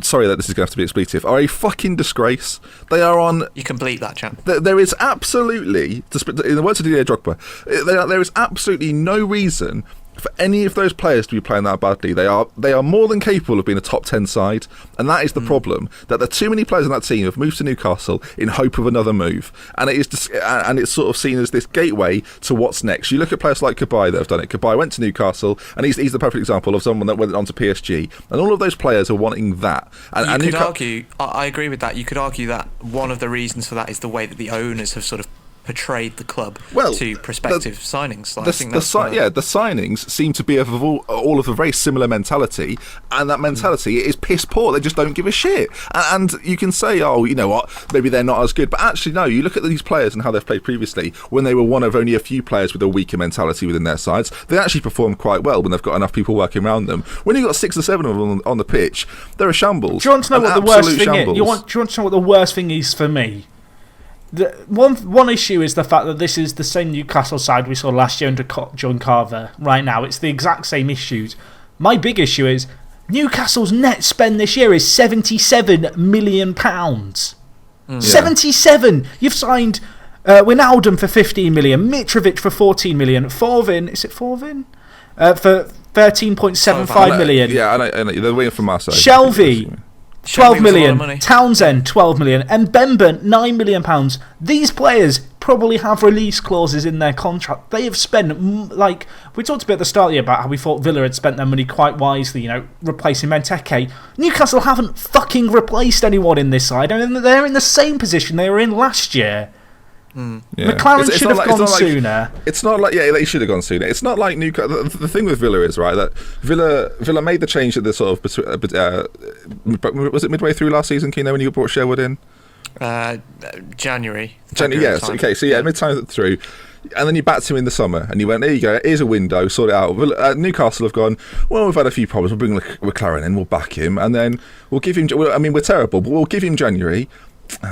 [SPEAKER 2] Sorry that this is going to have to be expletive, are a fucking disgrace. They are on...
[SPEAKER 4] You can bleep that, champ.
[SPEAKER 2] There is absolutely, in the words of Didier Drogba, there is absolutely no reason for any of those players to be playing that badly. They are more than capable of being a top 10 side, and that is the problem. That there are too many players on that team have moved to Newcastle in hope of another move, and it's sort of seen as this gateway to what's next. You look at players like Cabaye that have done it. Cabaye went to Newcastle, and he's the perfect example of someone that went on to PSG, and all of those players are wanting that. And
[SPEAKER 4] you could argue, I agree with that. You could argue that one of the reasons for that is the way that the owners have sort of portrayed the club to prospective signings. The
[SPEAKER 2] signings seem to be of all of a very similar mentality, and that mentality is piss poor. They just don't give a shit. And you can say, oh, you know what, maybe they're not as good, but actually no, you look at these players and how they've played previously, when they were one of only a few players with a weaker mentality within their sides, they actually perform quite well when they've got enough people working around them. When you've got 6 or 7 of them on the pitch, they're a shambles.
[SPEAKER 3] Do you want to know what the worst thing is? Do you want to know what the worst thing is for me? One issue is the fact that this is the same Newcastle side we saw last year under John Carver. Right now, it's the exact same issues. My big issue is Newcastle's net spend this year is £77 million. 77! You've signed Wijnaldum for 15 million, Mitrovic for 14 million, Forvin, is it Forvin? For 13.75 million.
[SPEAKER 2] Yeah, I know. They're waiting for Marseille.
[SPEAKER 3] Shelvey. 12 million. Townsend, 12 million. And Mbemba, £9 million. These players probably have release clauses in their contract. They have spent, we talked a bit at the start of the year about how we thought Villa had spent their money quite wisely, you know, replacing Benteke. Newcastle haven't fucking replaced anyone in this side, and they're in the same position they were in last year. Yeah. McLaren should have gone sooner.
[SPEAKER 2] It's not like, they should have gone sooner. It's not like Newcastle. The thing with Villa is, right, that Villa made the change at the sort of, was it midway through last season, Keno, when you brought Sherwood in?
[SPEAKER 4] January.
[SPEAKER 2] Yes, okay, so yeah, mid-time through. And then you backed him in the summer, and you went, there you go, here's a window, sort it out. Newcastle have gone, well, we've had a few problems, we'll bring McLaren in, we'll back him, and then we'll give him, I mean, we're terrible, but we'll give him January.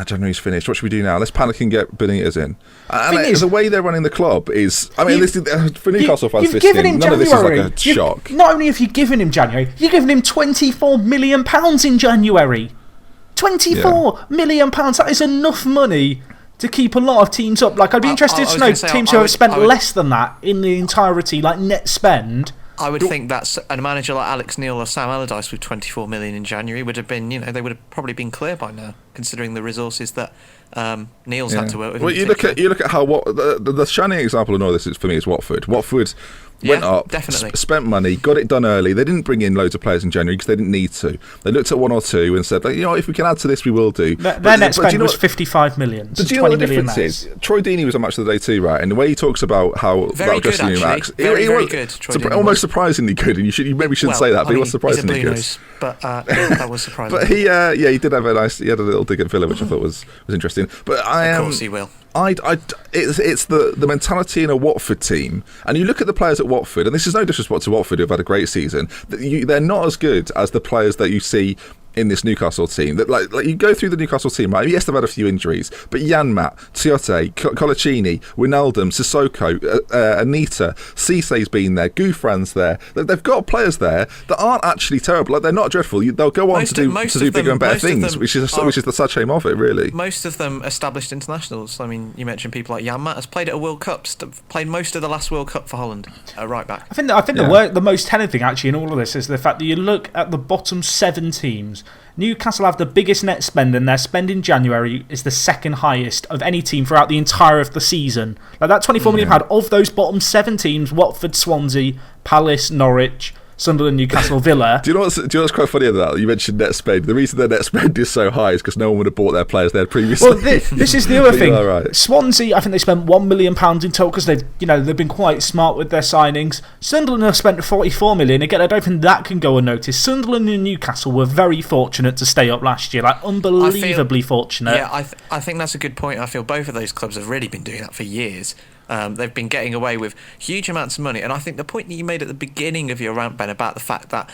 [SPEAKER 2] January's finished, what should we do now? Let's panic and get Benitez in. And the way they're running the club is, I mean, for Newcastle fans listening, none of this is like a shock.
[SPEAKER 3] Not only have you given him January, you've given him £24 million in January. £24 million, that is enough money to keep a lot of teams up. Like, I'd be interested to know teams who have spent less than that in the entirety, like net spend.
[SPEAKER 4] I would think that a manager like Alex Neil or Sam Allardyce with 24 million in January would have been, they would have probably been clear by now, considering the resources that Neil's had to work with.
[SPEAKER 2] Well, you look at how the shining example of all this for me is Watford. Watford went up, spent money, got it done early. They didn't bring in loads of players in January because they didn't need to. They looked at one or two and said, if we can add to this, we will do.
[SPEAKER 3] Their net spend was 55 million.
[SPEAKER 2] But do you know what the difference is? Troy Deeney was on Match of the Day too, right? And the way he talks about how
[SPEAKER 4] very good,
[SPEAKER 2] dressing room acts,
[SPEAKER 4] very good.
[SPEAKER 2] Almost surprisingly good. And you maybe shouldn't say that, but he was surprisingly good.
[SPEAKER 4] Nose, but that was surprising.
[SPEAKER 2] But he did have he had a little dig at Villa, which I thought was interesting. But
[SPEAKER 4] of course he will.
[SPEAKER 2] It's the mentality in a Watford team, and you look at the players at Watford, and this is no disrespect to Watford who've had a great season. They're not as good as the players that you see in this Newcastle team. That like you go through the Newcastle team, right? Yes, they've had a few injuries, but Janmat, Tiote, Colaccini, Wijnaldum, Sissoko, Anita, Cisse's been there, Gouffran's there. They've got players there that aren't actually terrible. Like, they're not dreadful. They'll go on to do bigger and better things, which is the sad shame of it, really.
[SPEAKER 4] Most of them established internationals. I mean, you mentioned people like Janmat has played at a World Cup, played most of the last World Cup for Holland, right back.
[SPEAKER 3] I think the most telling thing actually in all of this is the fact that you look at the bottom 7 teams. Newcastle have the biggest net spend, and their spend in January is the second highest of any team throughout the entire of the season. Like, that £24 million of those bottom 7 teams: Watford, Swansea, Palace, Norwich, Sunderland, Newcastle, Villa.
[SPEAKER 2] Do you know what's quite funny about that? You mentioned net spend. The reason their net spend is so high is because no one would have bought their players there previously.
[SPEAKER 3] Well, this is the other thing.
[SPEAKER 2] Right.
[SPEAKER 3] Swansea, I think they spent £1 million in total because they've been quite smart with their signings. Sunderland have spent £44 million. Again, I don't think that can go unnoticed. Sunderland and Newcastle were very fortunate to stay up last year, like unbelievably fortunate.
[SPEAKER 4] Yeah, I think that's a good point. I feel both of those clubs have really been doing that for years. They've been getting away with huge amounts of money, and I think the point that you made at the beginning of your rant, Ben, about the fact that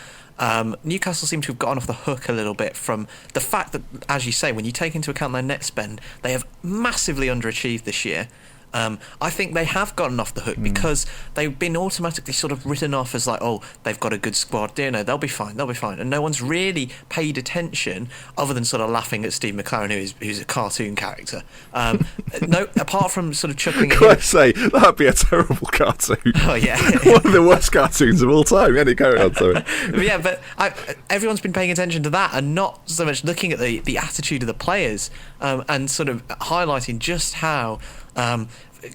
[SPEAKER 4] Newcastle seem to have gotten off the hook a little bit from the fact that, as you say, when you take into account their net spend, they have massively underachieved this year. I think they have gotten off the hook because they've been automatically sort of written off as like, oh, they've got a good squad, they'll be fine, and no one's really paid attention other than sort of laughing at Steve McLaren, who's a cartoon character. No, apart from sort of chuckling at him.
[SPEAKER 2] I say that'd be a terrible cartoon.
[SPEAKER 4] Oh yeah,
[SPEAKER 2] one of the worst cartoons of all time. Any carry on, sorry.
[SPEAKER 4] Yeah, but everyone's been paying attention to that and not so much looking at the attitude of the players and sort of highlighting just how.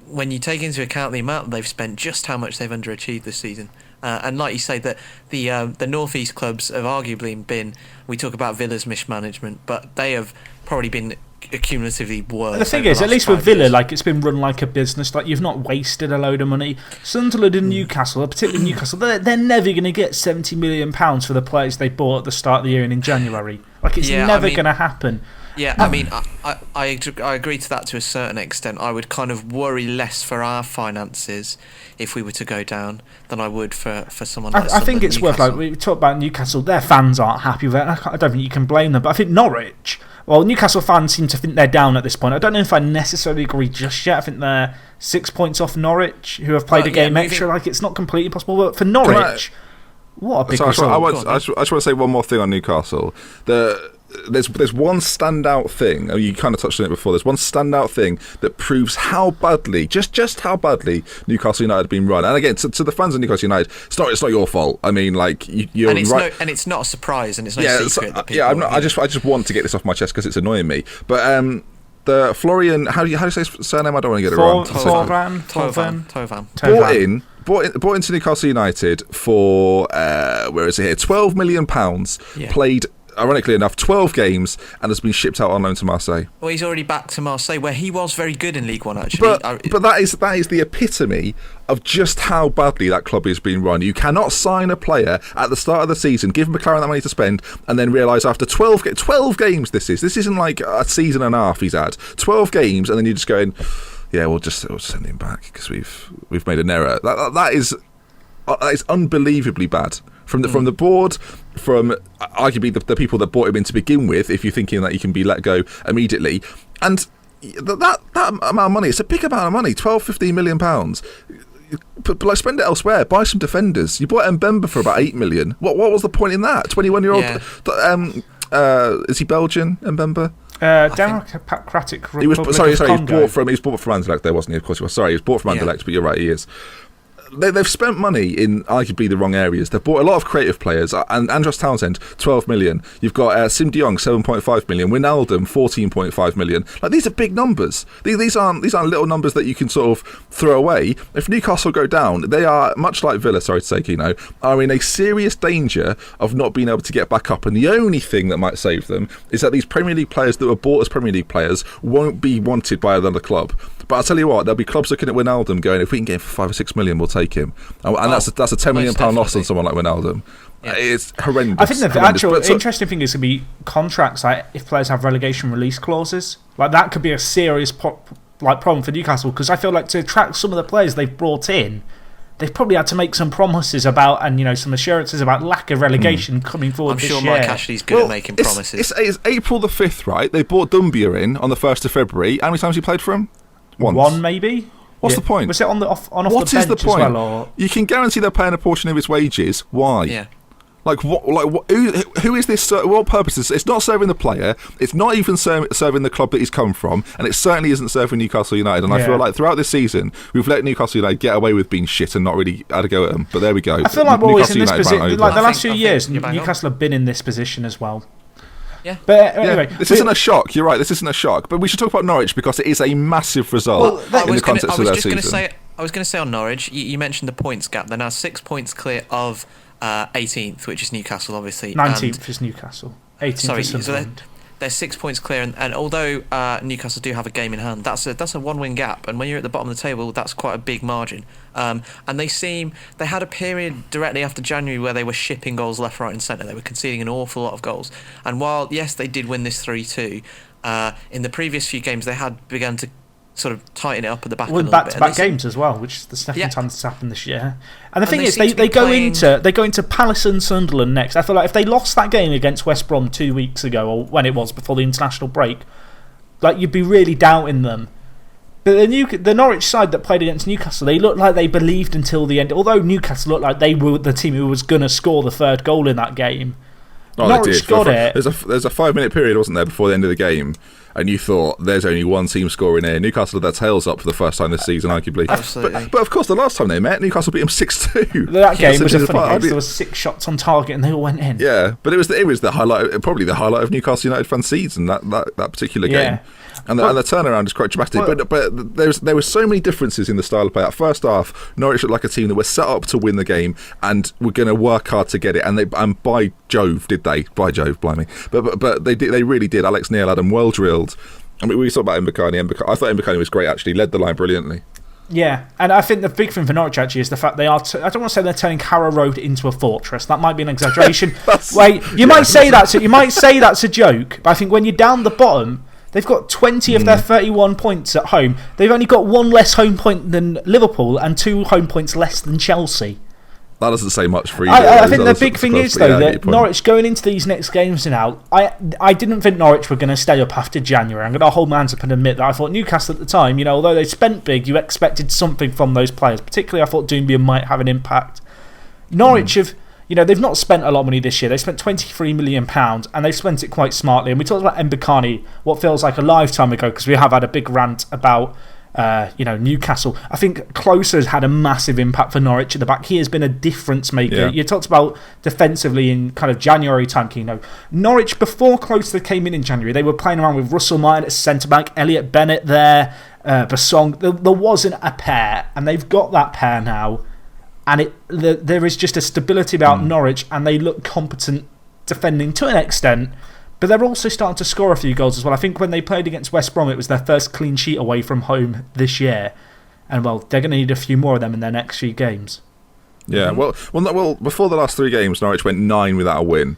[SPEAKER 4] When you take into account the amount they've spent, just how much they've underachieved this season. And like you say, that the North East clubs have arguably been, we talk about Villa's mismanagement, but they have probably been cumulatively worse.
[SPEAKER 3] The thing is, at least with Villa, like, it's been run like a business. Like, you've not wasted a load of money. Sunderland and Newcastle, particularly Newcastle, they're never going to get £70 million for the players they bought at the start of the year and in January. Like, it's never going to happen.
[SPEAKER 4] Yeah, I mean, I agree to that to a certain extent. I would kind of worry less for our finances if we were to go down than I would for someone like
[SPEAKER 3] I think it's worth, like, we talk about Newcastle, their fans aren't happy with it. I don't think you can blame them, but I think Norwich, well, Newcastle fans seem to think they're down at this point. I don't know if I necessarily agree just yet. I think they're 6 points off Norwich, who have played a game extra. Like, it's not completely possible, but for Norwich, what a big result.
[SPEAKER 2] I just want to say one more thing on Newcastle. There's one standout thing, you kind of touched on it before, there's one standout thing that proves how badly, just how badly Newcastle United have been run. And again, to the fans of Newcastle United, it's not your fault. I mean, like, you're right.
[SPEAKER 4] And it's not a surprise, and it's no secret that people...
[SPEAKER 2] I just want to get this off my chest because it's annoying me. But the Florian, how do you say his surname? I don't want to get it wrong.
[SPEAKER 4] Tovan.
[SPEAKER 2] Bought into Newcastle United for, where is it here, £12 million, played... ironically enough, 12 games, and has been shipped out on loan to Marseille.
[SPEAKER 4] Well, he's already back to Marseille, where he was very good in League One, actually.
[SPEAKER 2] But that is the epitome of just how badly that club is being run. You cannot sign a player at the start of the season, give McLaren that money to spend, and then realise after 12 games, this isn't like a season and a half he's had, 12 games, and then you're just going... yeah, we'll just send him back because we've made an error. That is unbelievably bad from the board, from arguably the people that bought him in to begin with. If you're thinking that he can be let go immediately, and that amount of money, it's a big amount of money, 12-15 million pounds. But like, spend it elsewhere. Buy some defenders. You bought Mbemba for about 8 million. What was the point in that? 21-year-old.
[SPEAKER 4] Yeah.
[SPEAKER 2] Is he Belgian? Mbemba.
[SPEAKER 3] Democratic Republic
[SPEAKER 2] He was
[SPEAKER 3] of
[SPEAKER 2] sorry. He
[SPEAKER 3] Congo.
[SPEAKER 2] was bought from Anderlecht, there, wasn't he? Of course he was. Sorry, he was bought from Anderlecht, but you're right, he is. They've spent money in arguably the wrong areas. They've bought a lot of creative players. And Andros Townsend, 12 million. You've got Sim de Jong, 7.5 million. Wijnaldum, 14.5 million. Like, these are big numbers. These aren't little numbers that you can sort of throw away. If Newcastle go down, they are, much like Villa, sorry to say, Kino, are in a serious danger of not being able to get back up. And the only thing that might save them is that these Premier League players that were bought as Premier League players won't be wanted by another club. But I'll tell you what, there'll be clubs looking at Wijnaldum going, if we can get him for 5 or 6 million, we'll take him. And that's a £10 million loss on someone like Wijnaldum. Yeah. It's horrendous.
[SPEAKER 3] I think the actual interesting thing is going to be contracts, like if players have relegation release clauses. Like, that could be a serious problem for Newcastle, because I feel like to attract some of the players they've brought in, they've probably had to make some promises about, and some assurances about lack of relegation coming forward this year.
[SPEAKER 4] I'm sure Mike Ashley's good at making promises.
[SPEAKER 2] It's April the 5th, right? They bought Dumbia in on the 1st of February. How many times he played for him? Once.
[SPEAKER 3] One, maybe.
[SPEAKER 2] What's the point?
[SPEAKER 3] Was it on off the bench
[SPEAKER 2] what is the point?
[SPEAKER 3] as well? Or?
[SPEAKER 2] You can guarantee they're paying a portion of his wages. Why?
[SPEAKER 4] Yeah.
[SPEAKER 2] Like what? Like who is this? What purposes? It's not serving the player. It's not even serving the club that he's come from, and it certainly isn't serving Newcastle United. And I feel like throughout this season, we've let Newcastle United get away with being shit and not really had a go at them. But there we go.
[SPEAKER 3] I feel like we're always in this position. Like the last few years,
[SPEAKER 4] Newcastle
[SPEAKER 3] have been in this position as well.
[SPEAKER 4] Yeah.
[SPEAKER 3] But anyway,
[SPEAKER 2] this isn't a shock. You're right. This isn't a shock. But we should talk about Norwich because it is a massive result in the context of their season.
[SPEAKER 4] I was going to say on Norwich, you mentioned the points gap. They're now 6 points clear of 18th, which is Newcastle, obviously.
[SPEAKER 3] 19th is Newcastle. 18th is Sunderland.
[SPEAKER 4] They're 6 points clear, and although Newcastle do have a game in hand, that's a one-win gap, and when you're at the bottom of the table, that's quite a big margin. And they had a period directly after January where they were shipping goals left, right, and centre. They were conceding an awful lot of goals, and while yes, they did win this 3-2, in the previous few games they had begun to sort of tighten it up at the back.
[SPEAKER 3] With back-to-back games as well, which is the second time it's happened this year. And the thing is, they go into Palace and Sunderland next. I feel like if they lost that game against West Brom 2 weeks ago, or when it was before the international break, like, you'd be really doubting them. But the Norwich side that played against Newcastle, they looked like they believed until the end. Although Newcastle looked like they were the team who was going to score the third goal in that game.
[SPEAKER 2] Oh,
[SPEAKER 3] Norwich got it.
[SPEAKER 2] There's a 5-minute period, wasn't there, before the end of the game, and you thought there's only one team scoring here. Newcastle had their tails up for the first time this season, arguably.
[SPEAKER 4] Absolutely.
[SPEAKER 2] But of course, the last time they met, Newcastle beat them 6-2.
[SPEAKER 3] That game was a funny game. There was 6 shots on target and they all went in.
[SPEAKER 2] Yeah, but it was the highlight, probably the highlight of Newcastle United fan season, that particular game. And the turnaround is quite dramatic. But there were so many differences in the style of play. That first half, Norwich looked like a team that were set up to win the game and were going to work hard to get it. And by Jove, did they? By Jove, blimey. But they did. They really did. Alex Neil had them well drilled. I mean, we talked about Mbakani. I thought Mbakani was great, actually. Led the line brilliantly.
[SPEAKER 3] Yeah, and I think the big thing for Norwich actually is the fact they are. I don't want to say they're turning Carrow Road into a fortress. That might be an exaggeration. Wait, you might say that's a joke, but I think when you're down the bottom, they've got 20 of their 31 points at home. They've only got 1 less home point than Liverpool and 2 home points less than Chelsea.
[SPEAKER 2] That doesn't say much for you.
[SPEAKER 3] I think the big thing is, though, that Norwich going into these next games now, I didn't think Norwich were going to stay up after January. I'm going to hold my hands up and admit that I thought Newcastle at the time, although they spent big, you expected something from those players. Particularly, I thought Doumbia might have an impact. Norwich have, they've not spent a lot of money this year. They spent £23 million and they've spent it quite smartly. And we talked about Mbakani, what feels like a lifetime ago, because we have had a big rant about Newcastle. I think Klose has had a massive impact for Norwich at the back. He has been a difference maker. Yeah. You talked about defensively in kind of January time, Norwich, before Klose came in January, they were playing around with Russell Martin at centre-back, Elliot Bennett there, Basong. There wasn't a pair, and they've got that pair now. And there is just a stability about Norwich, and they look competent defending to an extent. But they're also starting to score a few goals as well. I think when they played against West Brom, it was their first clean sheet away from home this year. And, they're going to need a few more of them in their next few games.
[SPEAKER 2] Yeah, well, before the last 3 games, Norwich went 9 without a win.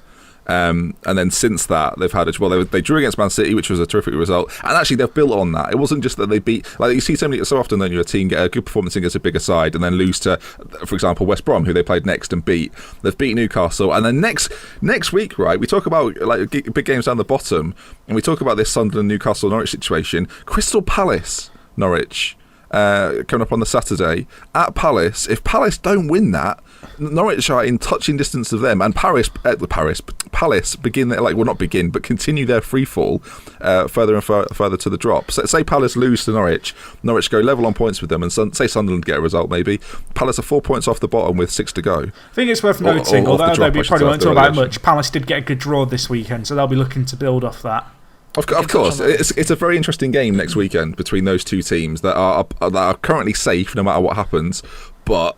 [SPEAKER 2] And then since that, they've had they drew against Man City, which was a terrific result. And actually, they've built on that. It wasn't just that they beat, like you see so often, then your team get a good performance against a bigger side and then lose to, for example, West Brom, who they played next and beat. They've beat Newcastle, and then next week, right? We talk about like big games down the bottom, and we talk about this Sunderland, Newcastle, Norwich situation. Crystal Palace, Norwich. Coming up on the Saturday at Palace. If Palace don't win that, Norwich are in touching distance of them, and Palace begin but continue their free fall further and further to the drop. So say Palace lose to Norwich go level on points with them, and say Sunderland get a result maybe. Palace are 4 points off the bottom with 6 to go.
[SPEAKER 3] I think it's worth noting, although we probably won't talk about much, Palace did get a good draw this weekend, so they'll be looking to build off that.
[SPEAKER 2] Of course, it's a very interesting game next weekend between those two teams that are currently safe no matter what happens, but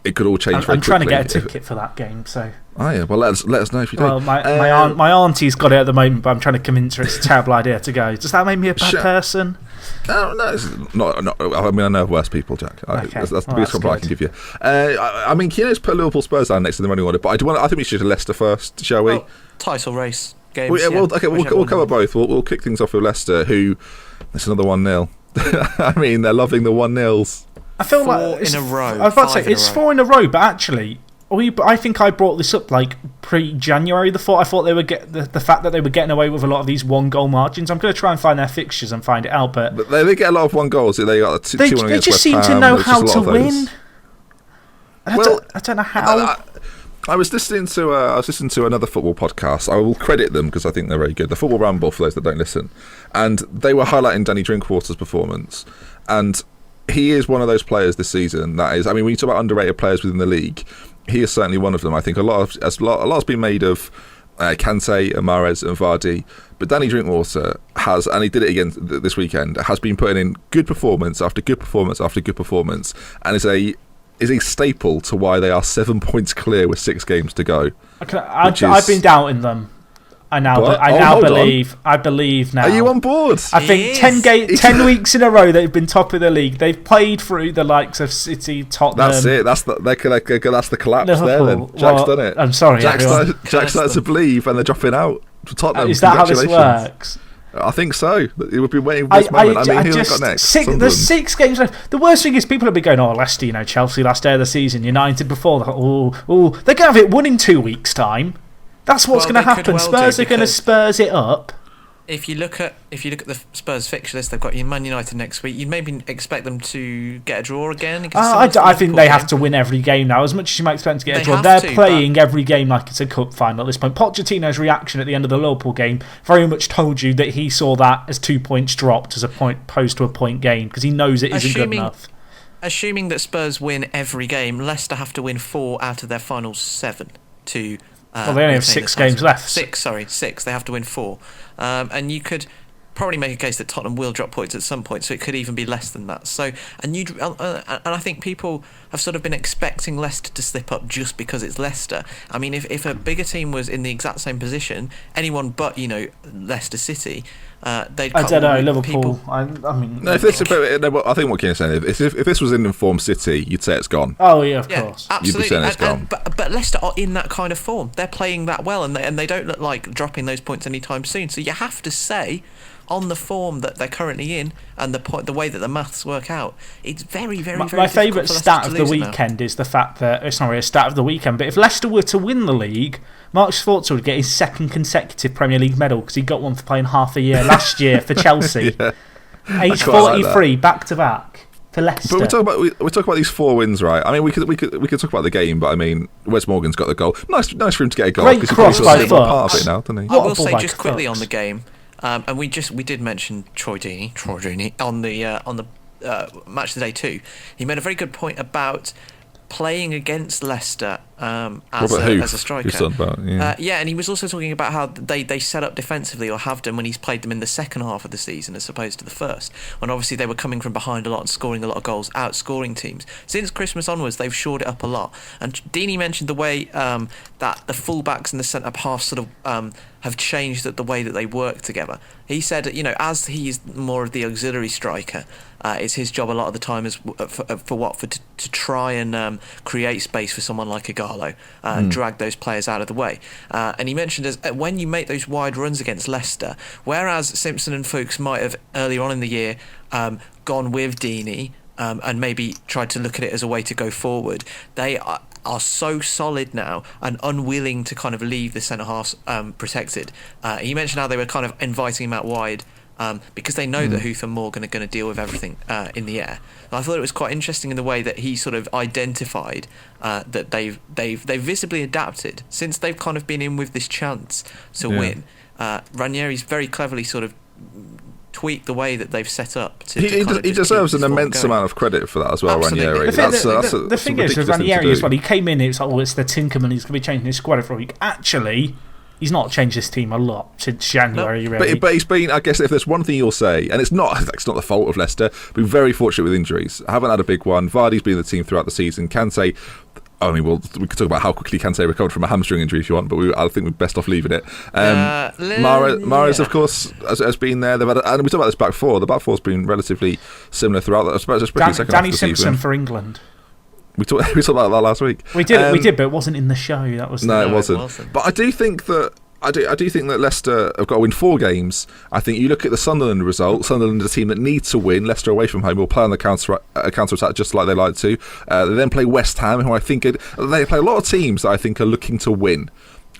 [SPEAKER 2] it could all change very quickly.
[SPEAKER 3] I'm trying to get a ticket for that game, so.
[SPEAKER 2] Oh yeah, well let us know if you do.
[SPEAKER 3] Well, my auntie's got it at the moment, but I'm trying to convince her it's a terrible idea to go. Does that make me a bad person?
[SPEAKER 2] No, it's not. I mean, I know worse people, Jack.
[SPEAKER 3] Okay.
[SPEAKER 2] That's the biggest compliment I can give you. I mean, Keanu's put Liverpool Spurs down next to the running order, but I think we should do Leicester first, shall we?
[SPEAKER 4] Well, title race. Games,
[SPEAKER 2] we'll cover both. We'll kick things off with Leicester, who it's another 1-0. I mean, they're loving the 1-0s.
[SPEAKER 3] I feel
[SPEAKER 4] like in a row.
[SPEAKER 3] I was about to say it's 4 in a row, but actually, I think I brought this up like pre-January. I thought they would get the fact that they were getting away with a lot of these 1-goal margins. I'm going to try and find their fixtures and find it out, but
[SPEAKER 2] they get a lot of 1 goals. They got
[SPEAKER 3] they just seem to know how to win. I don't know how.
[SPEAKER 2] I was listening to another football podcast. I will credit them because I think they're very good. The Football Ramble, for those that don't listen, and they were highlighting Danny Drinkwater's performance, and he is one of those players this season that is. I mean, when you talk about underrated players within the league, he is certainly one of them. I think a lot's been made of Kante, Mahrez, and Vardy, but Danny Drinkwater has, and he did it again this weekend, has been putting in good performance after good performance after good performance, and is a staple to why they are 7 points clear with 6 games to go.
[SPEAKER 3] I've been doubting them. I believe now.
[SPEAKER 2] Are you on board?
[SPEAKER 3] I think 10 weeks in a row they've been top of the league. They've played through the likes of City, Tottenham.
[SPEAKER 2] That's it. That's the collapse
[SPEAKER 3] Liverpool.
[SPEAKER 2] there. Then Jack's done it.
[SPEAKER 3] I'm sorry,
[SPEAKER 2] Jack started to believe, and they're dropping out to Tottenham.
[SPEAKER 3] Is that how this works?
[SPEAKER 2] I think so. We've been waiting for this moment. I mean, who got next?
[SPEAKER 3] There's 6 games left. The worst thing is people have been going, Leicester, Chelsea last day of the season, United before that. They're going to have it won in 2 weeks' time. That's what's going to happen. Spurs are going to Spurs it up.
[SPEAKER 4] If you look at the Spurs fixture list, they've got Man United next week. You'd maybe expect them to get a draw again.
[SPEAKER 3] I think they have to win every game now. As much as you might expect them to get a draw, they're playing every game like it's a cup final at this point. Pochettino's reaction at the end of the Liverpool game very much told you that he saw that as 2 points dropped as opposed to a point gain, because he knows it isn't good enough.
[SPEAKER 4] Assuming that Spurs win every game, Leicester have to win 4 out of their final 7 to.
[SPEAKER 3] They only have 6 games left.
[SPEAKER 4] 6. They have to win 4. And you could probably make a case that Tottenham will drop points at some point, so it could even be less than that. So, and I think people have sort of been expecting Leicester to slip up just because it's Leicester. I mean, if a bigger team was in the exact same position, anyone but Leicester City, they'd.
[SPEAKER 3] I don't know, Liverpool. I mean,
[SPEAKER 2] no. I think what Keane's saying is, if this was an informed City, you'd say it's gone.
[SPEAKER 3] Oh yeah, of course,
[SPEAKER 4] absolutely.
[SPEAKER 2] You'd be saying it's gone.
[SPEAKER 4] But Leicester are in that kind of form. They're playing that well, and they don't look like dropping those points anytime soon. So you have to say, on the form that they're currently in and the way that the maths work out, it's very, very, very.
[SPEAKER 3] My favourite stat of the weekend is the fact that it's not really a stat of the weekend, but if Leicester were to win the league, Mark Schwarzer would get his 2nd consecutive Premier League medal, because he got one for playing half a year last year for Chelsea. Yeah. Age 43, back to back for Leicester.
[SPEAKER 2] But we talk about these 4 wins, right? I mean, we could talk about the game, but I mean, Wes Morgan's got the goal. Nice for him to get a goal.
[SPEAKER 3] Great cross by Foot.
[SPEAKER 2] Part of it now, doesn't he?
[SPEAKER 4] I will say just quickly on the game. And we did mention Troy Deeney on the match of the day too. He made a very good point about playing against Leicester as a striker. And he was also talking about how they set up defensively, or have done, when he's played them in the second half of the season as opposed to the first, when obviously they were coming from behind a lot and scoring a lot of goals, outscoring teams. Since Christmas onwards, they've shored it up a lot. And Deeney mentioned the way that the fullbacks and the centre half sort of have changed the way that they work together. He said, as he's more of the auxiliary striker, it's his job a lot of the time for Watford to try and create space for someone like a Carlo and drag those players out of the way. And he mentioned when you make those wide runs against Leicester, whereas Simpson and Fuchs might have earlier on in the year gone with Deeney and maybe tried to look at it as a way to go forward, they are so solid now and unwilling to kind of leave the centre halves protected. He mentioned how they were kind of inviting him out wide because they know that Huth and Morgan are going to deal with everything in the air. And I thought it was quite interesting in the way that he sort of identified that they've visibly adapted since they've kind of been in with this chance to win. Ranieri's very cleverly sort of tweak the way that they've set up.
[SPEAKER 2] He deserves an immense amount of credit for that as well,
[SPEAKER 4] Absolutely.
[SPEAKER 2] Ranieri.
[SPEAKER 3] The thing is with Ranieri as well, he came in, it's like, it's the Tinkerman, he's going to be changing his squad every week. Actually, he's not changed his team a lot since January, really.
[SPEAKER 2] But he's been, I guess, if there's one thing you'll say, and it's not the fault of Leicester, been very fortunate with injuries. I haven't had a big one. Vardy's been in the team throughout the season. Kante, I mean, we could talk about how quickly Kante recovered from a hamstring injury if you want, but I think we're best off leaving it. Mahrez, of course, has been there. They've had, and we talked about this back four. The back four's been relatively similar throughout. I suppose especially second half of the
[SPEAKER 3] Simpson
[SPEAKER 2] season.
[SPEAKER 3] for England.
[SPEAKER 2] We talked about that last week.
[SPEAKER 3] We did, but it wasn't in the show. That was
[SPEAKER 2] no, it wasn't. But I do think that. I do think that Leicester have got to win 4 games. I think you look at the Sunderland result. Sunderland is a team that needs to win. Leicester away from home will play on the counter-attack just like they like to. They then play West Ham, who I think they play a lot of teams that I think are looking to win.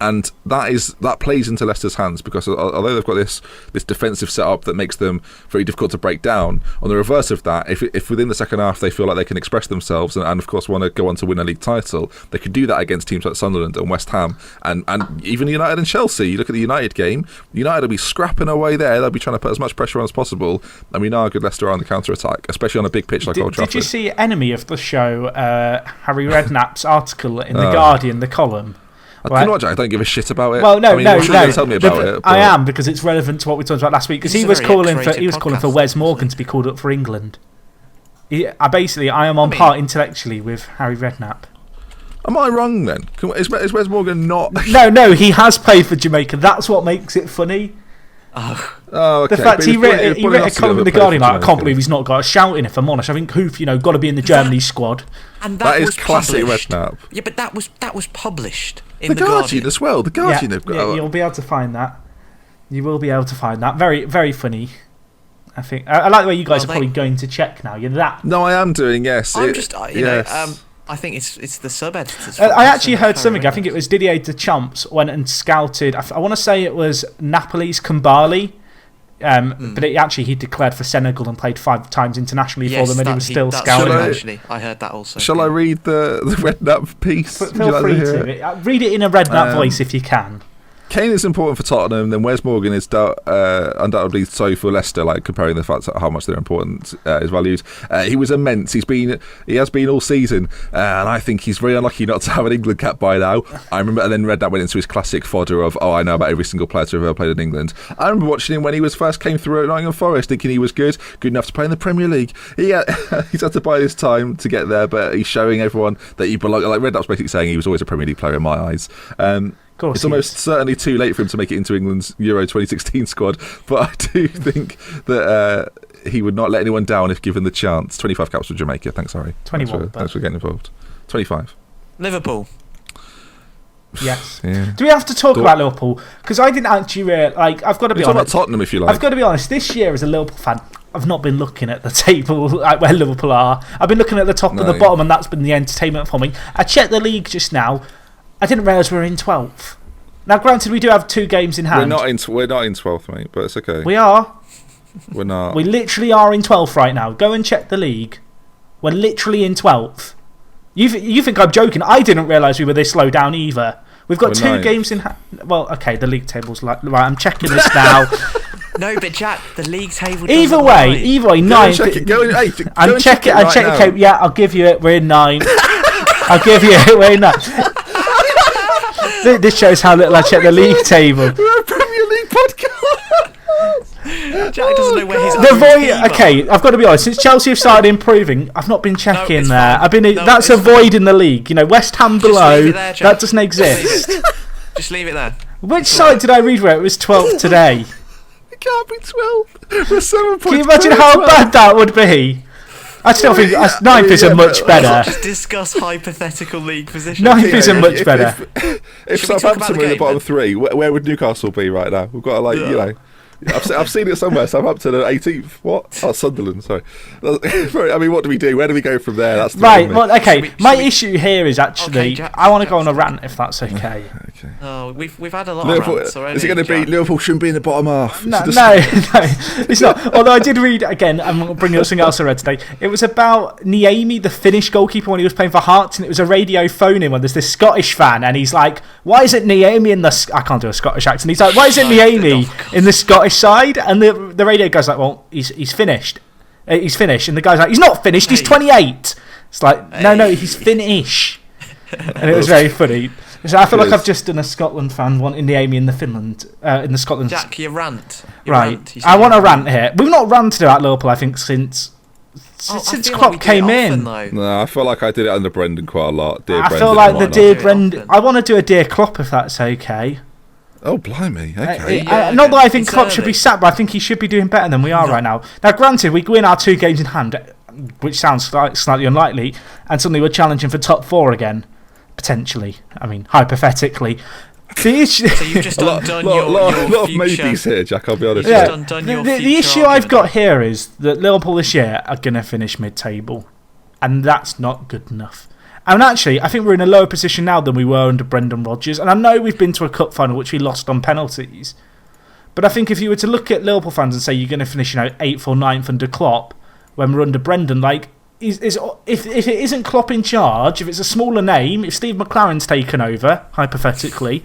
[SPEAKER 2] And that plays into Leicester's hands because although they've got this defensive setup that makes them very difficult to break down, on the reverse of that, if within the second half they feel like they can express themselves and of course want to go on to win a league title, they could do that against teams like Sunderland and West Ham and even United and Chelsea. You look at the United game, United will be scrapping away there. They'll be trying to put as much pressure on as possible. And we know how good Leicester are on the counter-attack, especially on a big pitch like Old Trafford.
[SPEAKER 3] Did you see enemy of the show, Harry Redknapp's article in The Guardian, the column?
[SPEAKER 2] I don't give a shit about it.
[SPEAKER 3] Well, no.
[SPEAKER 2] Tell me about it.
[SPEAKER 3] I am, because it's relevant to what we talked about last week. Because he was calling for Wes Morgan to be called up for England. I am on par intellectually with Harry Redknapp.
[SPEAKER 2] Am I wrong then? Is Wes Morgan not?
[SPEAKER 3] No, he has played for Jamaica. That's what makes it funny.
[SPEAKER 2] Oh, okay.
[SPEAKER 3] The fact he read a column in The Guardian, I can't believe he's not got a shout in, if I'm honest. I think Hoof, got to be in the Germany squad.
[SPEAKER 4] And
[SPEAKER 2] that is classic Redknapp.
[SPEAKER 4] Yeah, but that was published in
[SPEAKER 2] The Guardian as well. The Guardian have got.
[SPEAKER 3] Yeah, you'll be able to find that. You will be able to find that. Very, very funny. I think. I like the way you guys are probably going to check now. You're that.
[SPEAKER 2] No, I am doing. Yes.
[SPEAKER 4] I think it's the sub-editors.
[SPEAKER 3] I actually heard something. I think it was Didier Deschamps went and scouted. I want to say it was Napoli's Koulibaly. But he declared for Senegal and played 5 times internationally for them, and he was still scouting.
[SPEAKER 4] Actually, I heard that also.
[SPEAKER 2] Shall I read the Redknapp piece?
[SPEAKER 3] Feel free to. Read it in a Redknapp voice if you can.
[SPEAKER 2] Kane is important for Tottenham, then Wes Morgan is undoubtedly so for Leicester, like comparing the fact how much they're important is valued. He was immense. He has been all season, and I think he's very unlucky not to have an England cap by now. I remember, and then Redknapp went into his classic fodder of, I know about every single player to have ever played in England. I remember watching him when he first came through at Nottingham Forest, thinking he was good enough to play in the Premier League. He's had to bide his time to get there, but he's showing everyone that he belongs. Like Redknapp's basically saying he was always a Premier League player in my eyes. It's almost certainly too late for him to make it into England's Euro 2016 squad, but I do think that he would not let anyone down if given the chance. 25 caps for Jamaica. Thanks, Harry.
[SPEAKER 3] 21.
[SPEAKER 2] Thanks for getting involved. 25.
[SPEAKER 4] Liverpool.
[SPEAKER 3] Yes.
[SPEAKER 2] Yeah.
[SPEAKER 3] Do we have to talk about Liverpool? Because I didn't actually I've got to be honest.
[SPEAKER 2] Talk about Tottenham if you like.
[SPEAKER 3] I've got to be honest. This year, as a Liverpool fan, I've not been looking at the table where Liverpool are. I've been looking at the top and the bottom, and that's been the entertainment for me. I checked the league just now. I didn't realise we were in 12th. Now, granted, we do have 2 games in hand.
[SPEAKER 2] We're not in 12th, mate, but it's okay.
[SPEAKER 3] We are.
[SPEAKER 2] We're not.
[SPEAKER 3] We literally are in 12th right now. Go and check the league. We're literally in 12th. You think I'm joking? I didn't realise we were this low down either. We've got 2 games in hand. Well, okay, the league table's right. I'm checking this now.
[SPEAKER 4] No, but Jack, the league table.
[SPEAKER 3] Either way, 9th. I'm checking. Yeah, I'll give you it. We're in 9th. I'll give you it. We're in 9th. This shows how little I check the league table.
[SPEAKER 2] We're a Premier League podcast.
[SPEAKER 4] Jack doesn't know where he's
[SPEAKER 3] Okay, I've got to be honest. Since Chelsea have started improving, I've not been checking there. That's a void in the league. West Ham below. That doesn't exist.
[SPEAKER 4] Just leave it there.
[SPEAKER 3] Which site did I read where it was 12th today?
[SPEAKER 2] It can't be 12. We're 7 points.
[SPEAKER 3] Can you imagine how bad that would be? I still think ninth isn't much better.
[SPEAKER 4] Just discuss hypothetical league positions.
[SPEAKER 3] Ninth isn't much better.
[SPEAKER 2] If
[SPEAKER 4] Should we talk about
[SPEAKER 2] Southampton
[SPEAKER 4] the
[SPEAKER 2] were in the
[SPEAKER 4] game,
[SPEAKER 2] bottom
[SPEAKER 4] then?
[SPEAKER 2] three, where would Newcastle be right now? We've got to I've seen it somewhere. Southampton at 18th. What? Oh, Sunderland. Sorry. I mean, what do we do? Where do we go from there? That's the
[SPEAKER 3] Right.
[SPEAKER 2] thing,
[SPEAKER 3] Well, okay.
[SPEAKER 4] Should
[SPEAKER 3] My
[SPEAKER 4] we-
[SPEAKER 3] issue here is actually
[SPEAKER 4] Okay, Jack-
[SPEAKER 3] I want to go on a rant if that's okay.
[SPEAKER 2] Okay.
[SPEAKER 4] Oh, we've had a lot
[SPEAKER 2] Liverpool,
[SPEAKER 4] of rants already.
[SPEAKER 2] is it going to be
[SPEAKER 4] Jack.
[SPEAKER 2] Liverpool shouldn't be in the bottom half?
[SPEAKER 3] No,
[SPEAKER 2] It's
[SPEAKER 3] no,
[SPEAKER 2] just-
[SPEAKER 3] no, it's not. Although I did read again, I'm bringing up something else I read today. It was about Niemi, the Finnish goalkeeper, when he was playing for Hearts, and it was a radio phone-in when there's this Scottish fan, and he's like, "Why isn't Niemi in the?" I can't do a Scottish accent. He's like, "Why isn't Niemi in the Scottish side?" And the radio guy's like, "Well, he's finished. He's finished." And the guy's like, "He's not finished. He's
[SPEAKER 4] Hey.
[SPEAKER 3] 28." It's like, no, he's Finnish. And it was very funny. So I feel like I've just done a Scotland fan wanting Niemi in the Finland, in the Scotland.
[SPEAKER 4] Jack, you rant.
[SPEAKER 3] Right,
[SPEAKER 4] You
[SPEAKER 3] I want to
[SPEAKER 4] said-
[SPEAKER 3] rant here. We've not ranted about Liverpool, I think, since
[SPEAKER 4] Oh, I
[SPEAKER 3] since
[SPEAKER 4] feel
[SPEAKER 3] Klopp
[SPEAKER 4] like we do it
[SPEAKER 3] came in.
[SPEAKER 4] often, though.
[SPEAKER 2] No, I feel like I did it under Brendan quite a lot. Dear
[SPEAKER 3] I
[SPEAKER 2] Brendan,
[SPEAKER 3] feel like
[SPEAKER 2] why
[SPEAKER 3] the
[SPEAKER 2] not?
[SPEAKER 3] dear
[SPEAKER 4] Do it
[SPEAKER 3] Brendan.
[SPEAKER 4] often.
[SPEAKER 3] I want to do a dear Klopp if that's okay.
[SPEAKER 2] Oh, blimey. Okay.
[SPEAKER 4] Yeah,
[SPEAKER 3] Not that I think
[SPEAKER 4] it's
[SPEAKER 3] Klopp should be
[SPEAKER 4] early.
[SPEAKER 3] sacked, but I think he should be doing better than we are right now. Now, granted, we win our 2 games in hand, which sounds slightly unlikely, and suddenly we're challenging for top 4 again, potentially. I mean, hypothetically. The issue.
[SPEAKER 4] So you've just
[SPEAKER 2] A lot,
[SPEAKER 4] undone
[SPEAKER 2] lot,
[SPEAKER 4] your
[SPEAKER 2] lot of
[SPEAKER 4] future.
[SPEAKER 2] maybes here, Jack, I'll be honest.
[SPEAKER 4] Yeah.
[SPEAKER 2] with
[SPEAKER 4] Just undone your
[SPEAKER 3] the
[SPEAKER 4] future
[SPEAKER 3] issue I've
[SPEAKER 4] argument.
[SPEAKER 3] got here is that Liverpool this year are going to finish mid-table, and that's not good enough. And actually, I think we're in a lower position now than we were under Brendan Rodgers. And I know we've been to a cup final which we lost on penalties, but I think if you were to look at Liverpool fans and say you're going to finish, 8th or 9th under Klopp when we're under Brendan, like, if it isn't Klopp in charge, if it's a smaller name, if Steve McLaren's taken over, hypothetically,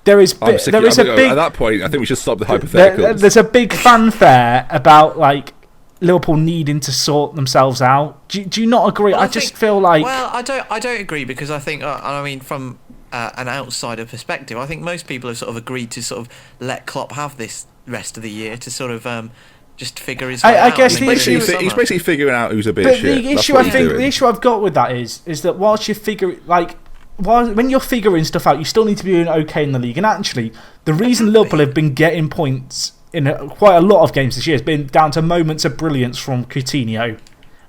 [SPEAKER 3] there is a big.
[SPEAKER 2] At that point, I think we should stop the hypotheticals.
[SPEAKER 3] There's a big fanfare about like Liverpool needing to sort themselves out. Do you not agree?
[SPEAKER 4] Well,
[SPEAKER 3] I just feel like
[SPEAKER 4] Well, I don't agree because I think I mean from an outsider perspective, I think most people have sort of agreed to sort of let Klopp have this rest of the year to sort of just figure his way
[SPEAKER 3] I
[SPEAKER 4] out.
[SPEAKER 3] guess
[SPEAKER 4] and
[SPEAKER 3] the
[SPEAKER 4] then
[SPEAKER 3] issue
[SPEAKER 4] during
[SPEAKER 3] is-
[SPEAKER 4] the
[SPEAKER 2] He's
[SPEAKER 4] summer.
[SPEAKER 2] basically figuring out who's a bit
[SPEAKER 3] But
[SPEAKER 2] of shit.
[SPEAKER 3] the
[SPEAKER 2] That's
[SPEAKER 3] issue
[SPEAKER 2] what
[SPEAKER 3] I
[SPEAKER 2] he's
[SPEAKER 3] think
[SPEAKER 2] doing.
[SPEAKER 3] the issue I've got with that is that whilst you figure when you're figuring stuff out, you still need to be doing okay in the league. And actually, the reason Liverpool have been getting points in quite a lot of games this year has been down to moments of brilliance from Coutinho.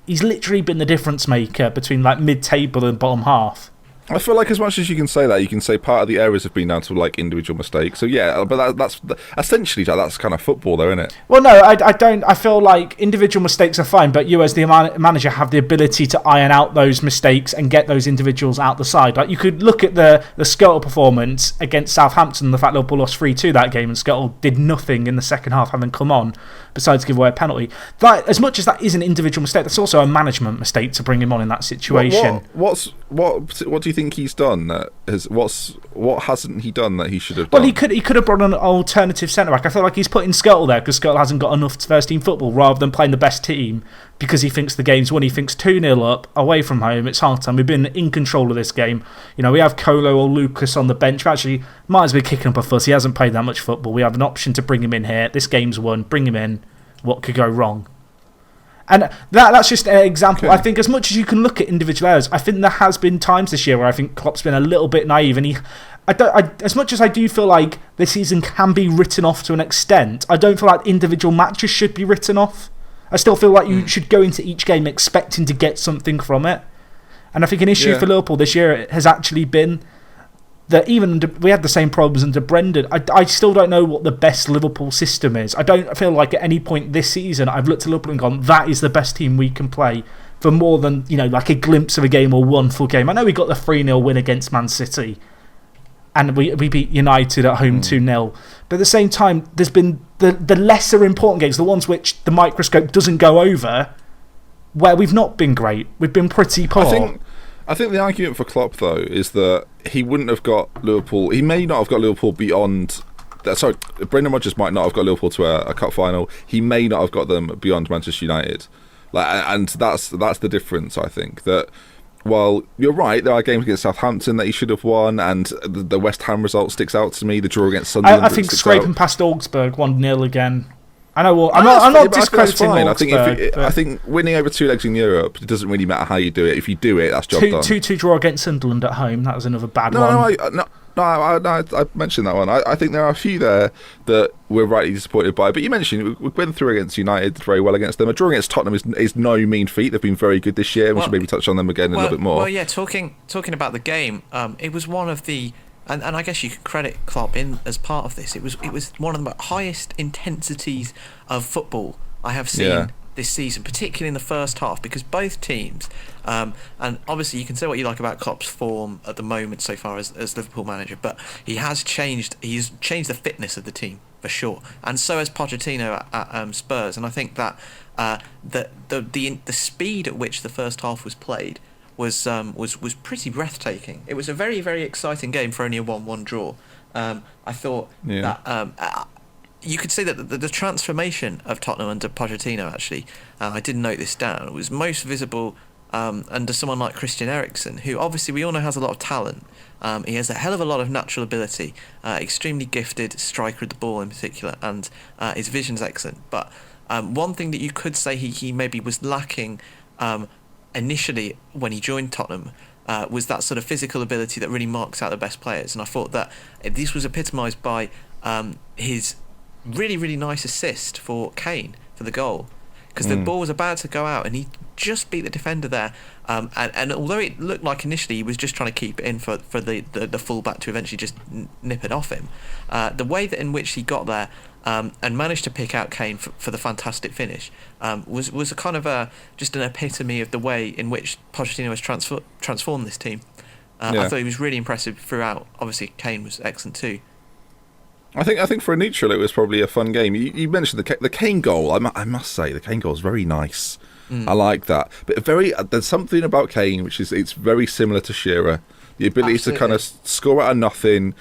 [SPEAKER 3] He's literally been the difference maker between like mid-table and bottom half.
[SPEAKER 2] I feel like as much as you can say that, you can say part of the errors have been down to like individual mistakes. So yeah, but that's essentially that's kind of football, though, isn't it?
[SPEAKER 3] Well, no, I don't. I feel like individual mistakes are fine, but you as the manager have the ability to iron out those mistakes and get those individuals out the side. Like you could look at the Skirtle performance against Southampton, the fact Liverpool lost 3-2 that game, and Skirtle did nothing in the second half, having come on, besides give away a penalty. That, as much as that is an individual mistake, that's also a management mistake to bring him on in that situation.
[SPEAKER 2] What do you think he's done? What hasn't he done that he should have done?
[SPEAKER 3] Well, he could have brought on an alternative centre back. I feel like he's putting Skirtle there because Skirtle hasn't got enough first team football rather than playing the best team because he thinks the game's won. He thinks 2-0 up away from home. It's half time. We've been in control of this game. We have Kolo or Lucas on the bench. Actually, might as well be kicking up a fuss. He hasn't played that much football. We have an option to bring him in here. This game's won. Bring him in. What could go wrong? And that's just an example.
[SPEAKER 2] Okay.
[SPEAKER 3] I think as much as you can look at individual errors, I think there has been times this year where I think Klopp's been a little bit naive. And as much as I do feel like this season can be written off to an extent, I don't feel like individual matches should be written off. I still feel like you should go into each game expecting to get something from it. And I think an issue for Liverpool this year has actually been that even we had the same problems under Brendan. I still don't know what the best Liverpool system is. I don't feel like at any point this season I've looked at Liverpool and gone, that is the best team we can play for more than like a glimpse of a game or one full game. I know we got the 3-0 win against Man City and we beat United at home 2-0. But at the same time, there's been the lesser important games, the ones which the microscope doesn't go over, where we've not been great. We've been pretty poor.
[SPEAKER 2] I think the argument for Klopp, though, is that he wouldn't have got Liverpool. He may not have got Liverpool beyond. Sorry, Brendan Rodgers might not have got Liverpool to a cup final. He may not have got them beyond Manchester United, and that's the difference. I think that while you're right, there are games against Southampton that he should have won, and the West Ham result sticks out to me. The draw against Sunderland,
[SPEAKER 3] I think
[SPEAKER 2] sticks
[SPEAKER 3] scraping
[SPEAKER 2] out.
[SPEAKER 3] past Augsburg 1-0 again. I know. I'm
[SPEAKER 2] That's
[SPEAKER 3] not
[SPEAKER 2] fine.
[SPEAKER 3] discrediting Augsburg.
[SPEAKER 2] I think winning over 2 legs in Europe, it doesn't really matter how you do it. If you do it, that's job done.
[SPEAKER 3] 2-2 draw against Sunderland at home. That was another bad one.
[SPEAKER 2] No, I mentioned that one. I think there are a few there that we're rightly disappointed by. But you mentioned we've been through against United very well against them. A draw against Tottenham is no mean feat. They've been very good this year. We should maybe touch on them again a little bit more.
[SPEAKER 4] Well, yeah, talking about the game, it was one of the... And I guess you could credit Klopp in as part of this. It was one of the highest intensities of football I have seen this season, particularly in the first half, because both teams, and obviously you can say what you like about Klopp's form at the moment so far as Liverpool manager, but he's changed the fitness of the team for sure, and so has Pochettino at Spurs. And I think that the speed at which the first half was played was pretty breathtaking. It was a very, very exciting game for only a 1-1 draw. I thought that you could say that the transformation of Tottenham under Pochettino, actually, I did note this down, was most visible under someone like Christian Eriksen, who obviously we all know has a lot of talent. He has a hell of a lot of natural ability, extremely gifted striker of the ball in particular, and his vision's excellent. But one thing that you could say he maybe was lacking initially when he joined Tottenham was that sort of physical ability that really marks out the best players. And I thought that this was epitomised by his really, really nice assist for Kane for the goal, because the ball was about to go out and he just beat the defender there, and although it looked like initially he was just trying to keep it in for the full-back to eventually just nip it off him, the way that in which he got there and managed to pick out Kane for the fantastic finish was a kind of just an epitome of the way in which Pochettino has transformed this team. I thought he was really impressive throughout. Obviously Kane was excellent too.
[SPEAKER 2] I think for a neutral, it was probably a fun game. You mentioned the Kane goal. I must say, the Kane goal is very nice. I like that. But there's something about Kane which is it's very similar to Shearer. The ability to kind of score out of nothing,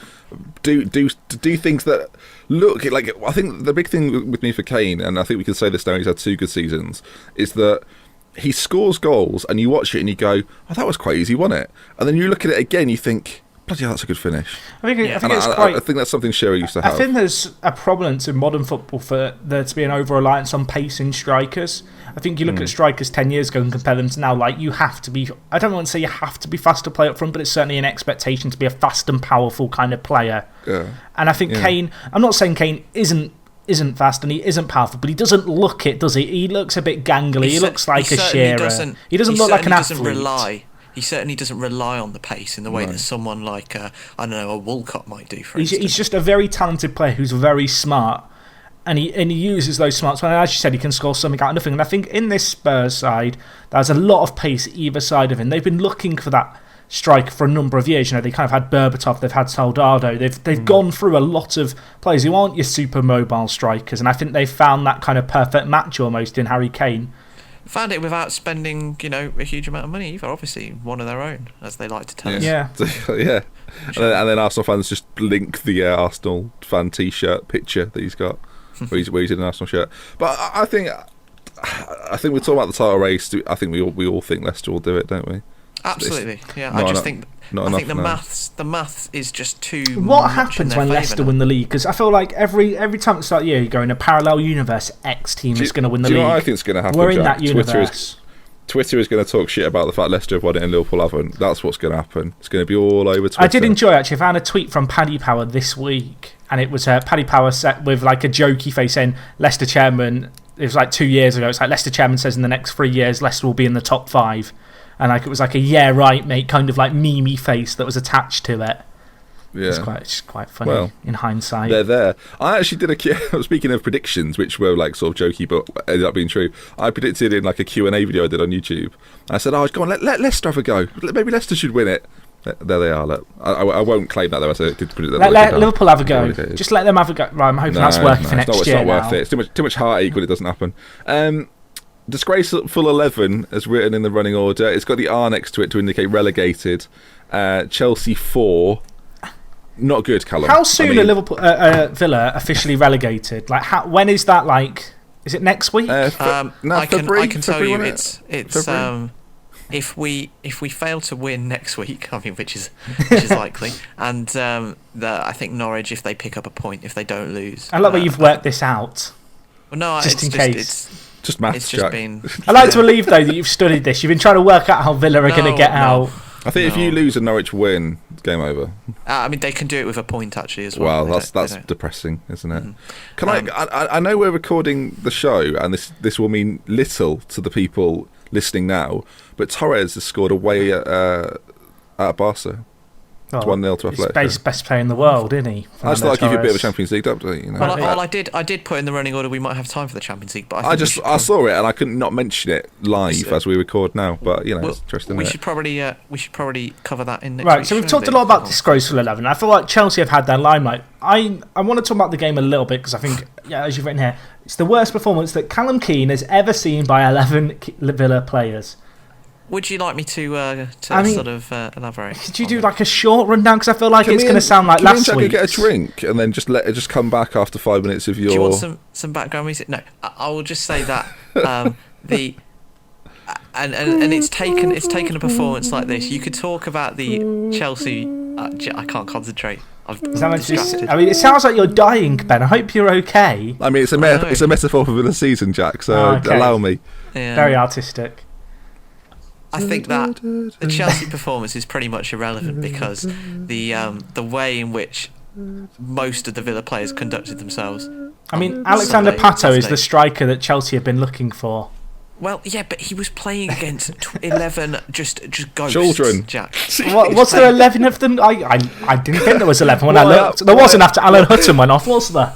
[SPEAKER 2] do things that look like. I think the big thing with me for Kane, and I think we can say this now, he's had 2 good seasons, is that he scores goals and you watch it and you go, "Oh, that was quite easy, wasn't it?" And then you look at it again, you think, bloody hell, that's a good finish.
[SPEAKER 3] I think
[SPEAKER 2] that's something Shearer used to have.
[SPEAKER 3] I think there's a prevalence in modern football for there to be an over-reliance on pacing strikers. I think you look at strikers 10 years ago and compare them to now, like, you have to be... I don't want to say you have to be fast to play up front, but it's certainly an expectation to be a fast and powerful kind of player. Yeah. And I think Kane... I'm not saying Kane isn't fast and he isn't powerful, but he doesn't look it, does he? He looks a bit gangly. He looks like a Shearer. He doesn't look like an athlete.
[SPEAKER 4] He certainly doesn't rely on the pace in the way that someone like, I don't know, a Walcott might do, for instance.
[SPEAKER 3] He's just a very talented player who's very smart, and he uses those smarts. And as you said, he can score something out of nothing. And I think in this Spurs side, there's a lot of pace either side of him. They've been looking for that striker for a number of years. You know, they kind of had Berbatov, they've had Soldado. They've gone through a lot of players who aren't your super mobile strikers, and I think they've found that kind of perfect match almost in Harry Kane.
[SPEAKER 4] Found it without spending, a huge amount of money either. Obviously, one of their own, as they like to tell us.
[SPEAKER 3] Yeah.
[SPEAKER 2] Yeah. And then Arsenal fans just link the Arsenal fan T-shirt picture that he's got, where he's in an Arsenal shirt. But I think we're talking about the title race. I think we all think Leicester will do it, don't we?
[SPEAKER 4] Absolutely. Yeah. I think the maths is just too.
[SPEAKER 3] What happens when Leicester win the league? Because I feel like every time it's like, you go in a parallel universe, X team is going to win the league.
[SPEAKER 2] Do you know what I think is going to happen?
[SPEAKER 3] We're in that universe.
[SPEAKER 2] Twitter is going to talk shit about the fact Leicester have won it and Liverpool haven't. That's what's going to happen. It's going to be all over Twitter.
[SPEAKER 3] I did enjoy, actually. I found a tweet from Paddy Power this week, and it was Paddy Power set with like a jokey face saying, Leicester chairman, it was like 2 years ago, it's like Leicester chairman says in the next 3 years Leicester will be in the top 5. And like it was like a yeah right mate kind of like memey face that was attached to it. Yeah, it's quite funny in hindsight.
[SPEAKER 2] They're there. I actually did speaking of predictions, which were like sort of jokey but ended up being true. I predicted in like a Q&A video I did on YouTube. I said, go on, let Leicester have a go. Maybe Leicester should win it. There they are. Look. I won't claim that though. I said I did predict that.
[SPEAKER 3] Let Liverpool have a go. Just let them have a go. Right, I'm hoping that's working for next year.
[SPEAKER 2] It's not worth it. It's too much heartache when it doesn't happen. Disgraceful 11 as written in the running order. It's got the R next to it to indicate relegated. Chelsea 4. Not good, Callum.
[SPEAKER 3] How soon are Liverpool, Villa officially relegated? Like, when is that? Like, is it next week?
[SPEAKER 4] I can tell you, it's if we fail to win next week, I mean, which is likely, and I think Norwich, if they pick up a point, if they don't lose.
[SPEAKER 3] I love that you've worked this out.
[SPEAKER 4] Well, no,
[SPEAKER 3] just in case.
[SPEAKER 2] Just maths,
[SPEAKER 4] it's just
[SPEAKER 2] Jack.
[SPEAKER 4] been.
[SPEAKER 3] I like to believe though that you've studied this. You've been trying to work out how Villa are going to get out.
[SPEAKER 2] I think if you lose and Norwich win, it's game over.
[SPEAKER 4] I mean, they can do it with a point actually as well.
[SPEAKER 2] Well, that's depressing, isn't it? Can I know we're recording the show, and this will mean little to the people listening now, but Torres has scored away at Barca. It's 1-0 to Atletico.
[SPEAKER 3] He's best player in the world, isn't he?
[SPEAKER 2] I just thought I'd give you a bit of a Champions League update. You know?
[SPEAKER 4] Well, I did put in the running order. We might have time for the Champions League, but I
[SPEAKER 2] saw it and I couldn't not mention it live as we record now. But it's interesting.
[SPEAKER 4] We should probably cover that in next
[SPEAKER 3] right.
[SPEAKER 4] week's
[SPEAKER 3] So we've
[SPEAKER 4] show
[SPEAKER 3] talked a lot about disgraceful 11. I feel like Chelsea have had their limelight. I want to talk about the game a little bit because I think, as you've written here, it's the worst performance that Callum Keane has ever seen by 11 Villa players.
[SPEAKER 4] Would you like me to elaborate?
[SPEAKER 3] Could you do like a short rundown? Because I feel like it's going to sound like last week.
[SPEAKER 2] Get a drink and then just let it just come back after 5 minutes of your.
[SPEAKER 4] Do you want some background music? No, I will just say that and it's taken a performance like this. You could talk about the Chelsea. I can't concentrate.
[SPEAKER 3] It sounds like you're dying, Ben. I hope you're okay.
[SPEAKER 2] I mean, it's a metaphor for the season, Jack. So allow me.
[SPEAKER 4] Yeah.
[SPEAKER 3] Very artistic.
[SPEAKER 4] I think that the Chelsea performance is pretty much irrelevant because the way in which most of the Villa players conducted themselves.
[SPEAKER 3] I mean, Alexander Pato is the striker that Chelsea have been looking for.
[SPEAKER 4] Well, yeah, but he was playing against 11 just ghosts,
[SPEAKER 2] children.
[SPEAKER 4] Jack.
[SPEAKER 3] Was there 11 of them? I didn't think there was 11 when I looked. There wasn't after Alan Hutton went off, was there?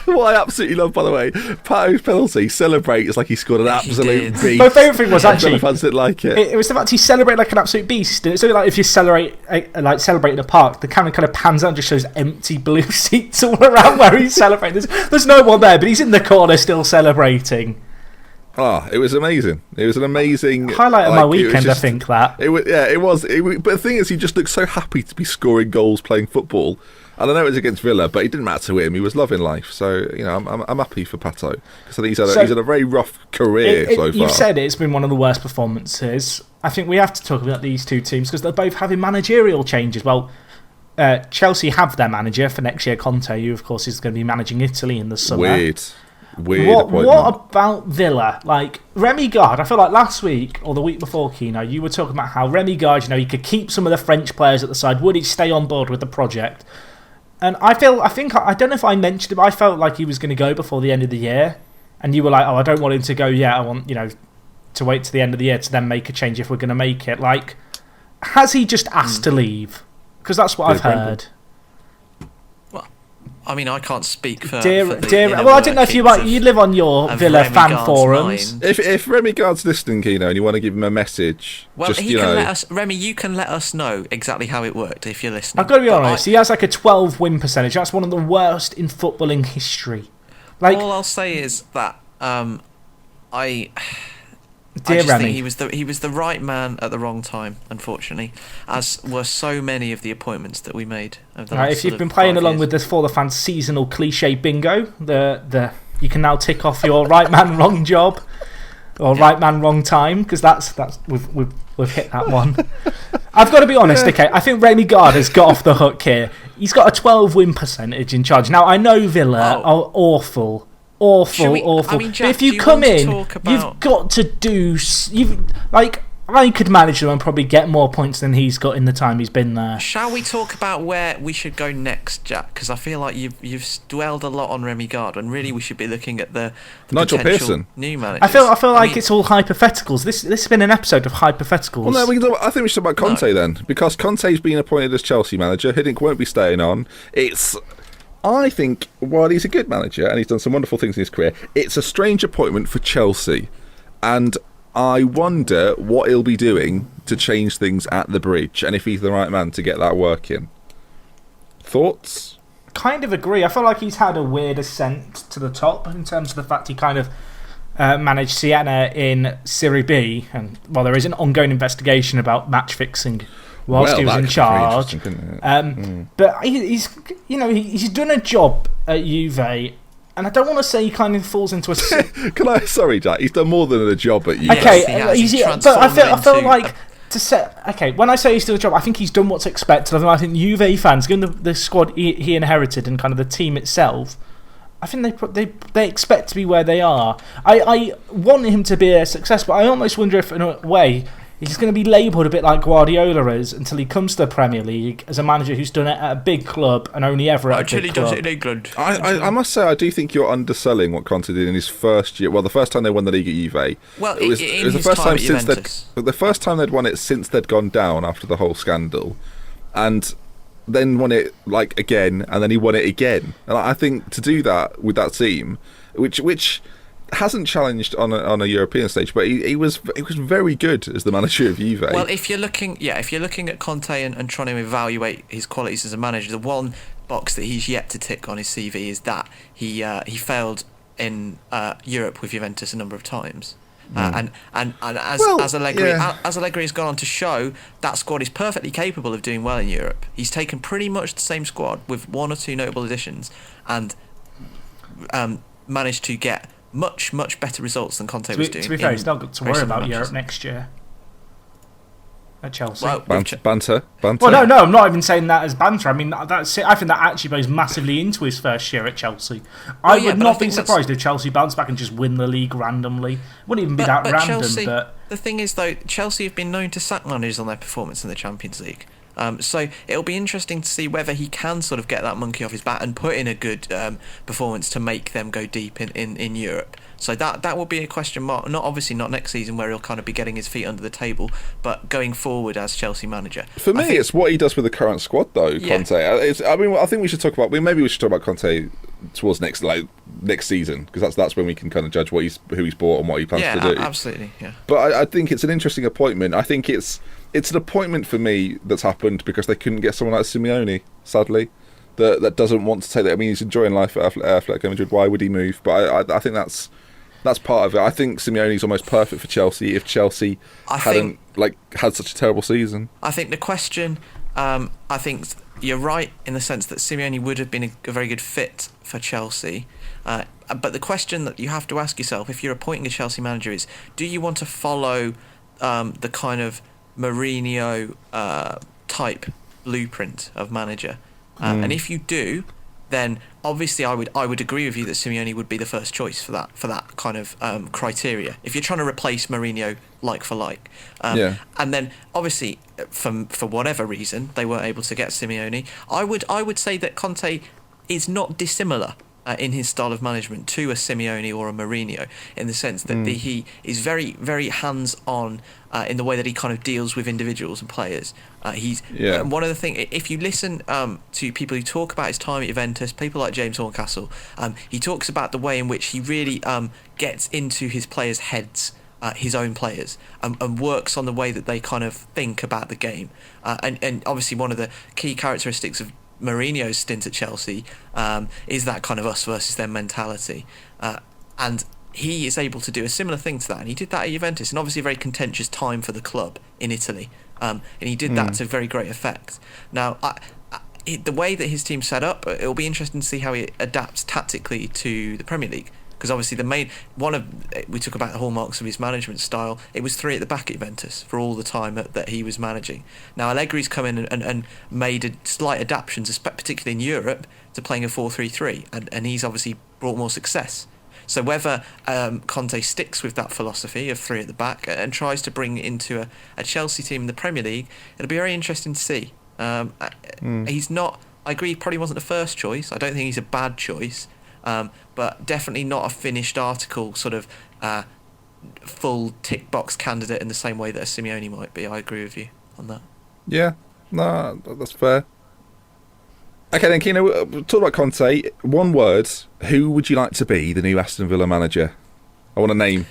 [SPEAKER 2] What I absolutely love, by the way, Pato's penalty celebrates like he scored an absolute beast.
[SPEAKER 3] My favourite thing was actually
[SPEAKER 2] fans didn't like it.
[SPEAKER 3] It was the fact he celebrated like an absolute beast. It's sort of like if you celebrate in a park, the camera kind of pans out and just shows empty blue seats all around where he's celebrating. There's no one there, but he's in the corner still celebrating.
[SPEAKER 2] It was amazing. It was an amazing
[SPEAKER 3] highlight of my weekend. I think that
[SPEAKER 2] it was. Yeah, it was. But the thing is, he just looked so happy to be scoring goals, playing football. And I know it was against Villa, but it didn't matter to him. He was loving life. So I'm happy for Pato because I think he's had a very rough career so far.
[SPEAKER 3] You've said it's been one of the worst performances. I think we have to talk about these two teams because they're both having managerial changes. Well, Chelsea have their manager for next year, Conte, who of course is going to be managing Italy in the summer.
[SPEAKER 2] Weird
[SPEAKER 3] what about Villa? Like Remy Gard, I feel like last week or the week before, Kino, you were talking about how Remy Gard, he could keep some of the French players at the side. Would he stay on board with the project? And I don't know if I mentioned him. I felt like he was going to go before the end of the year, and you were like, "Oh, I don't want him to go yet. I want to wait to the end of the year to then make a change if we're going to make it." Like, has he just asked to leave? Because that's what I've heard.
[SPEAKER 4] Well, I mean, I can't speak for
[SPEAKER 3] well, I didn't know if you live on your Villa fan forums.
[SPEAKER 2] If Remy Gard's listening, Kino, and you want to give him a message,
[SPEAKER 4] well,
[SPEAKER 2] just,
[SPEAKER 4] Remy, you can let us know exactly how it worked if you're listening.
[SPEAKER 3] I've got to be honest, he has like a 12 win percentage. That's one of the worst in footballing history. Like,
[SPEAKER 4] all I'll say is that
[SPEAKER 3] Dear Remy,
[SPEAKER 4] think he was the right man at the wrong time, unfortunately, as were so many of the appointments that we made over the last
[SPEAKER 3] if you've been playing along with this ForTheFans seasonal cliche bingo, you can now tick off your right man wrong job or right man wrong time because we've hit that one. I've got to be honest, okay, I think Remy Gard has got off the hook here. He's got a 12 win percentage in charge. Now I know Villa are awful. Awful.
[SPEAKER 4] I mean, Jack,
[SPEAKER 3] but if you come in, you've got to do. I could manage them and probably get more points than he's got in the time he's been there.
[SPEAKER 4] Shall we talk about where we should go next, Jack? Because I feel like you've dwelled a lot on Remy Gard, and really we should be looking at the
[SPEAKER 2] Nigel Pearson
[SPEAKER 4] new manager.
[SPEAKER 3] I feel like it's all hypotheticals. This has been an episode of hypotheticals.
[SPEAKER 2] Well, no, I think we should talk about Conte then, because Conte's been appointed as Chelsea manager. Hiddink won't be staying on. I think, while he's a good manager and he's done some wonderful things in his career, it's a strange appointment for Chelsea. And I wonder what he'll be doing to change things at the bridge and if he's the right man to get that working. Thoughts?
[SPEAKER 3] Kind of agree. I feel like he's had a weird ascent to the top in terms of the fact he kind of managed Siena in Serie B. And while there is an ongoing investigation about match fixing whilst he was in charge. But he's done a job at Juve, and I don't want to say he kind of falls into a.
[SPEAKER 2] Sorry, Jack. He's done more than a job at Juve.
[SPEAKER 3] Okay, but I feel like to set. Okay, when I say he's done a job, I think he's done what's expected of him. I think Juve fans, given the squad he inherited and kind of the team itself, I think they expect to be where they are. I want him to be a success, but I almost wonder if, in a way, he's going to be labelled a bit like Guardiola is until he comes to the Premier League as a manager who's done it at a big club and only ever at a big club.
[SPEAKER 4] Does it in England.
[SPEAKER 2] I must say, I do think you're underselling what Conte did in his first year. Well, the first time they won the league at Juve.
[SPEAKER 4] Well,
[SPEAKER 2] it was the first time since the first time they'd won it since they'd gone down after the whole scandal, and then won it like again, and then he won it again. And I think to do that with that team, which hasn't challenged on a European stage, but he was very good as the manager of Juve.
[SPEAKER 4] Well, if you're looking at Conte and trying to evaluate his qualities as a manager, the one box that he's yet to tick on his CV is that he failed in Europe with Juventus a number of times. And as Allegri has gone on to show, that squad is perfectly capable of doing well in Europe. He's taken pretty much the same squad with one or two notable additions and managed to get much better results than Conte was doing.
[SPEAKER 3] To be fair, he's not got to worry about Europe next year at Chelsea.
[SPEAKER 2] Well, banter.
[SPEAKER 3] Well, no, I'm not even saying that as banter. I mean, that's it. I think that actually plays massively into his first year at Chelsea. I would not be surprised if Chelsea bounce back and just win the league randomly. Wouldn't even be that random.
[SPEAKER 4] Chelsea,
[SPEAKER 3] but
[SPEAKER 4] the thing is, though, Chelsea have been known to sack managers on their performance in the Champions League. So it'll be interesting to see whether he can sort of get that monkey off his back and put in a good performance to make them go deep in Europe. So that will be a question mark. Not next season where he'll kind of be getting his feet under the table, but going forward as Chelsea manager.
[SPEAKER 2] For me, it's what he does with the current squad, though. Conte. I think we should talk about. Maybe we should talk about Conte towards next season, because that's when we can kind of judge who he's bought and what he plans to do.
[SPEAKER 4] Absolutely. Yeah.
[SPEAKER 2] But I think it's an interesting appointment. I think it's an appointment for me that's happened because they couldn't get someone like Simeone, sadly, that doesn't want to take that. I mean, he's enjoying life at Atletico Madrid. Why would he move? But I think that's part of it. I think Simeone's almost perfect for Chelsea if Chelsea hadn't had such a terrible season.
[SPEAKER 4] I think the question, I think you're right in the sense that Simeone would have been a very good fit for Chelsea. But the question that you have to ask yourself if you're appointing a Chelsea manager is, do you want to follow the kind of Mourinho type blueprint of manager? And if you do, then obviously I would agree with you that Simeone would be the first choice for that kind of criteria. If you're trying to replace Mourinho like for like, and then obviously for whatever reason they weren't able to get Simeone, I would say that Conte is not dissimilar in his style of management to a Simeone or a Mourinho, in the sense that he is very, very hands-on in the way that he kind of deals with individuals and players. One of the things, if you listen to people who talk about his time at Juventus, people like James Horncastle, he talks about the way in which he really gets into his players' heads, his own players, and works on the way that they kind of think about the game. And obviously one of the key characteristics of Mourinho's stint at Chelsea is that kind of us versus them mentality, and he is able to do a similar thing to that, and he did that at Juventus, and obviously a very contentious time for the club in Italy, and he did that to very great effect. Now the way that his team's set up, it'll be interesting to see how he adapts tactically to the Premier League, because obviously we talk about the hallmarks of his management style. It was 3 at the back at Juventus for all the time that he was managing. Now Allegri's come in and made slight adaptations, particularly in Europe, to playing a 4-3-3, and he's obviously brought more success. So whether Conte sticks with that philosophy of 3 at the back and tries to bring it into a Chelsea team in the Premier League, it'll be very interesting to see. He's not. I agree, he probably wasn't the first choice. I don't think he's a bad choice. But definitely not a finished article, sort of full tick box candidate in the same way that a Simeone might be. I agree with you on that. Yeah,
[SPEAKER 2] no, that's fair. Okay, then, Kino, talk about Conte. One word. Who would you like to be the new Aston Villa manager? I want a name.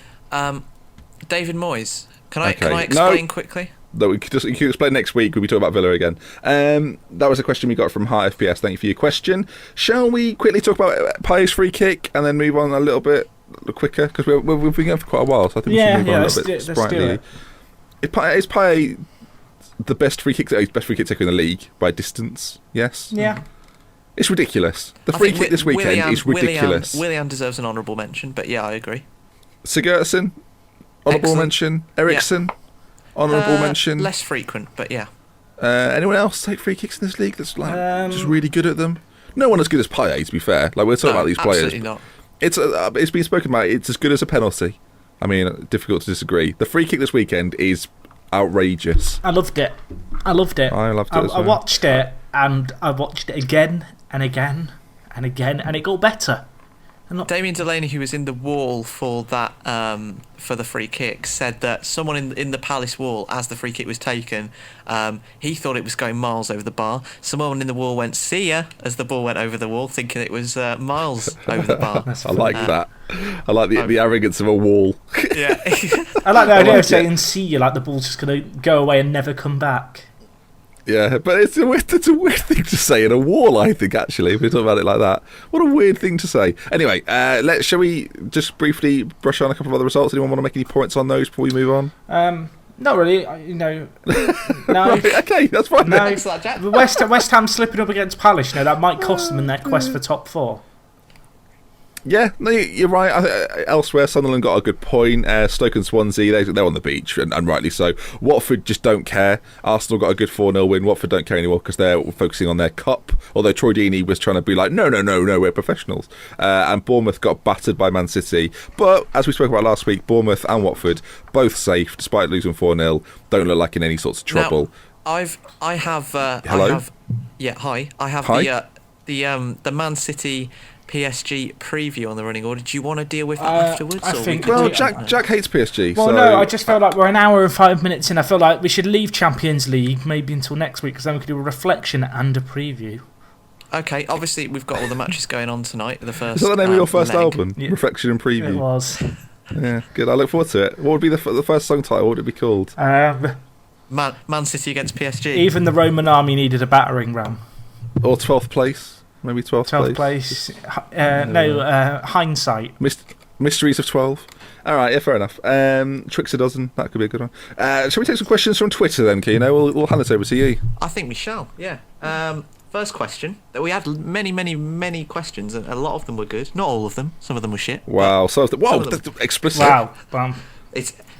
[SPEAKER 4] David Moyes. Can I explain quickly?
[SPEAKER 2] No, you can explain next week when we talk about Villa again. That was a question we got from Heart FPS. Thank you for your question. Shall we quickly talk about Payet's free kick and then move on a little bit quicker? Because we've been going for quite a while, so I think we should move on a little bit sprightly. Is Payet the best free kick taker in the league by distance? Yes?
[SPEAKER 3] Yeah.
[SPEAKER 2] It's ridiculous. The free kick this weekend is ridiculous.
[SPEAKER 4] Willian deserves an honourable mention, but yeah, I agree.
[SPEAKER 2] Sigurdsson, honourable mention. Eriksson, honourable mention.
[SPEAKER 4] Less frequent, but yeah.
[SPEAKER 2] Anyone else take free kicks in this league that's just really good at them? No one as good as Payet, to be fair. We're talking about these players.
[SPEAKER 4] Absolutely not.
[SPEAKER 2] It's been spoken about. It's as good as a penalty. I mean, difficult to disagree. The free kick this weekend is outrageous.
[SPEAKER 3] I loved it.
[SPEAKER 2] I loved it as well.
[SPEAKER 3] I watched it, and I watched it again and again and again, and it got better.
[SPEAKER 4] Damien Delaney, who was in the wall for that for the free kick, said that someone in the Palace wall, as the free kick was taken, he thought it was going miles over the bar. Someone in the wall went "see ya" as the ball went over the wall, thinking it was miles over the bar.
[SPEAKER 2] I like that. I like the arrogance of a wall.
[SPEAKER 4] Yeah,
[SPEAKER 3] I like the idea of saying "see ya" like the ball's just going to go away and never come back.
[SPEAKER 2] Yeah, but it's a weird thing to say in a wall, I think, actually, if we talk about it like that. What a weird thing to say. Anyway, shall we just briefly brush on a couple of other results? Anyone want to make any points on those before we move on?
[SPEAKER 3] Not really, no.
[SPEAKER 2] Right, okay, that's fine.
[SPEAKER 3] No,
[SPEAKER 4] Thanks for that, Jack.
[SPEAKER 3] West Ham slipping up against Palace, that might cost them in their quest for top 4.
[SPEAKER 2] Yeah, no, you're right. Elsewhere, Sunderland got a good point. Stoke and Swansea, they're on the beach, and rightly so. Watford just don't care. Arsenal got a good 4-0 win. Watford don't care anymore because they're focusing on their cup, although Troy Deeney was trying to be like, no, we're professionals. And Bournemouth got battered by Man City. But, as we spoke about last week, Bournemouth and Watford, both safe, despite losing 4-0, don't look like in any sorts of trouble.
[SPEAKER 4] Now, I have
[SPEAKER 2] Hello?
[SPEAKER 4] I have
[SPEAKER 2] Hi?
[SPEAKER 4] the Man City PSG preview on the running order. Do you want to deal with that afterwards?
[SPEAKER 3] I think
[SPEAKER 2] Well, Jack hates PSG.
[SPEAKER 3] Well,
[SPEAKER 2] so
[SPEAKER 3] no, I just feel like we're an hour and 5 minutes in. I feel like we should leave Champions League maybe until next week, because then we could do a reflection and a preview.
[SPEAKER 4] Okay, obviously we've got all the matches going on tonight. The first.
[SPEAKER 2] Is that the name of your first
[SPEAKER 4] leg.
[SPEAKER 2] album?
[SPEAKER 3] Yeah.
[SPEAKER 2] Reflection and Preview.
[SPEAKER 3] It was.
[SPEAKER 2] Yeah, good. I look forward to it. What would be the first song title? What would it be called?
[SPEAKER 4] Man City against PSG.
[SPEAKER 3] Even the Roman army needed a battering ram.
[SPEAKER 2] Or 12th place? Maybe 12th place.
[SPEAKER 3] Hindsight.
[SPEAKER 2] Mysteries of 12. All right, yeah, fair enough. Tricks a dozen. That could be a good one. Shall we take some questions from Twitter then, Keno? We'll hand it over to you.
[SPEAKER 4] I think we shall. Yeah. First question. We had many questions, and a lot of them were good. Not all of them. Some of them were shit.
[SPEAKER 2] Wow. So
[SPEAKER 4] Some of them.
[SPEAKER 2] explicit.
[SPEAKER 3] Wow. Bam.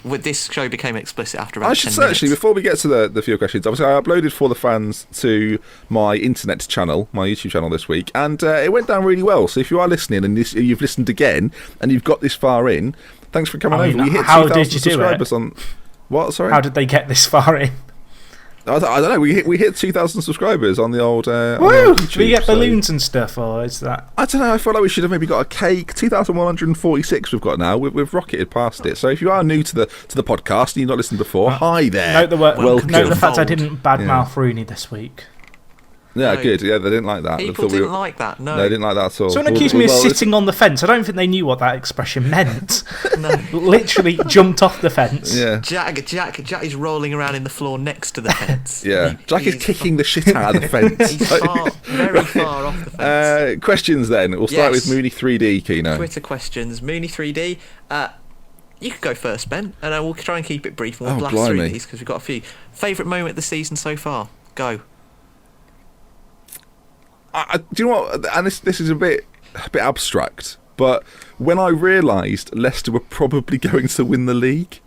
[SPEAKER 4] This show became explicit after about
[SPEAKER 2] I should
[SPEAKER 4] 10
[SPEAKER 2] say,
[SPEAKER 4] minutes.
[SPEAKER 2] actually, before we get to the few questions, obviously I uploaded For The Fans to my internet channel, my YouTube channel this week, and it went down really well. So if you are listening and you've listened again and you've got this far in, thanks for coming over. We hit 2,000 subscribers on... What, sorry?
[SPEAKER 3] How did they get this far in?
[SPEAKER 2] I don't know. We hit 2,000 subscribers on the old.
[SPEAKER 3] Woo!
[SPEAKER 2] YouTube,
[SPEAKER 3] Do we get balloons and stuff, or is that?
[SPEAKER 2] I don't know. I feel like we should have maybe got a cake. 2,146 we've got now. We've rocketed past it. So if you are new to the podcast and you've not listened before, hi there.
[SPEAKER 3] Note the fact I
[SPEAKER 4] Fold.
[SPEAKER 3] didn't badmouth Rooney this week.
[SPEAKER 2] Yeah,
[SPEAKER 4] No.
[SPEAKER 2] good. Yeah, they didn't like that.
[SPEAKER 4] People didn't like that. No.
[SPEAKER 2] No, they didn't like that at all.
[SPEAKER 3] Someone accused me of sitting on the fence. I don't think they knew what that expression meant. Literally jumped off the fence.
[SPEAKER 2] Yeah.
[SPEAKER 4] Jack is rolling around in the floor next to the fence.
[SPEAKER 2] Yeah. Jack is kicking the shit out of the fence.
[SPEAKER 4] He's very far off the fence.
[SPEAKER 2] Questions then. We'll start with Mooney 3D, Keno.
[SPEAKER 4] Twitter questions. Mooney 3D. You could go first, Ben, and we'll try and keep it brief. And we'll blast through these because we've got a few. Favourite moment of the season so far? Go.
[SPEAKER 2] Do you know what? And this is a bit abstract, but when I realised Leicester were probably going to win the league,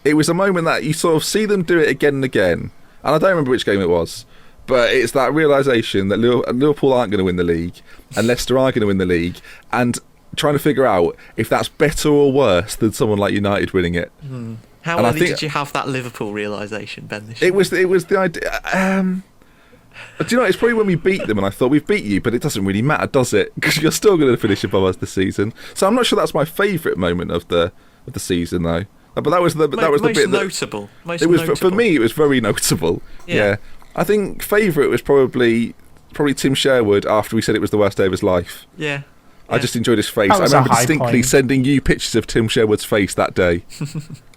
[SPEAKER 2] it was a moment that you sort of see them do it again and again. And I don't remember which game it was, but it's that realisation that Liverpool aren't going to win the league and Leicester are going to win the league, and trying to figure out if that's better or worse than someone like United winning it.
[SPEAKER 4] How early did you have that Liverpool realisation, Ben? This year?
[SPEAKER 2] It was the idea. Do you know, it's probably when we beat them and I thought, we've beat you, but it doesn't really matter, does it? Because you're still going to finish above us this season. So I'm not sure that's my favourite moment of the season, though. But that was the bit
[SPEAKER 4] notable.
[SPEAKER 2] For me, it was very notable. Yeah. I think favourite was probably Tim Sherwood after we said it was the worst day of his life.
[SPEAKER 4] Yeah.
[SPEAKER 2] I just enjoyed his face.
[SPEAKER 3] That
[SPEAKER 2] I
[SPEAKER 3] was a
[SPEAKER 2] remember
[SPEAKER 3] high
[SPEAKER 2] distinctly
[SPEAKER 3] point.
[SPEAKER 2] sending you pictures of Tim Sherwood's face that day.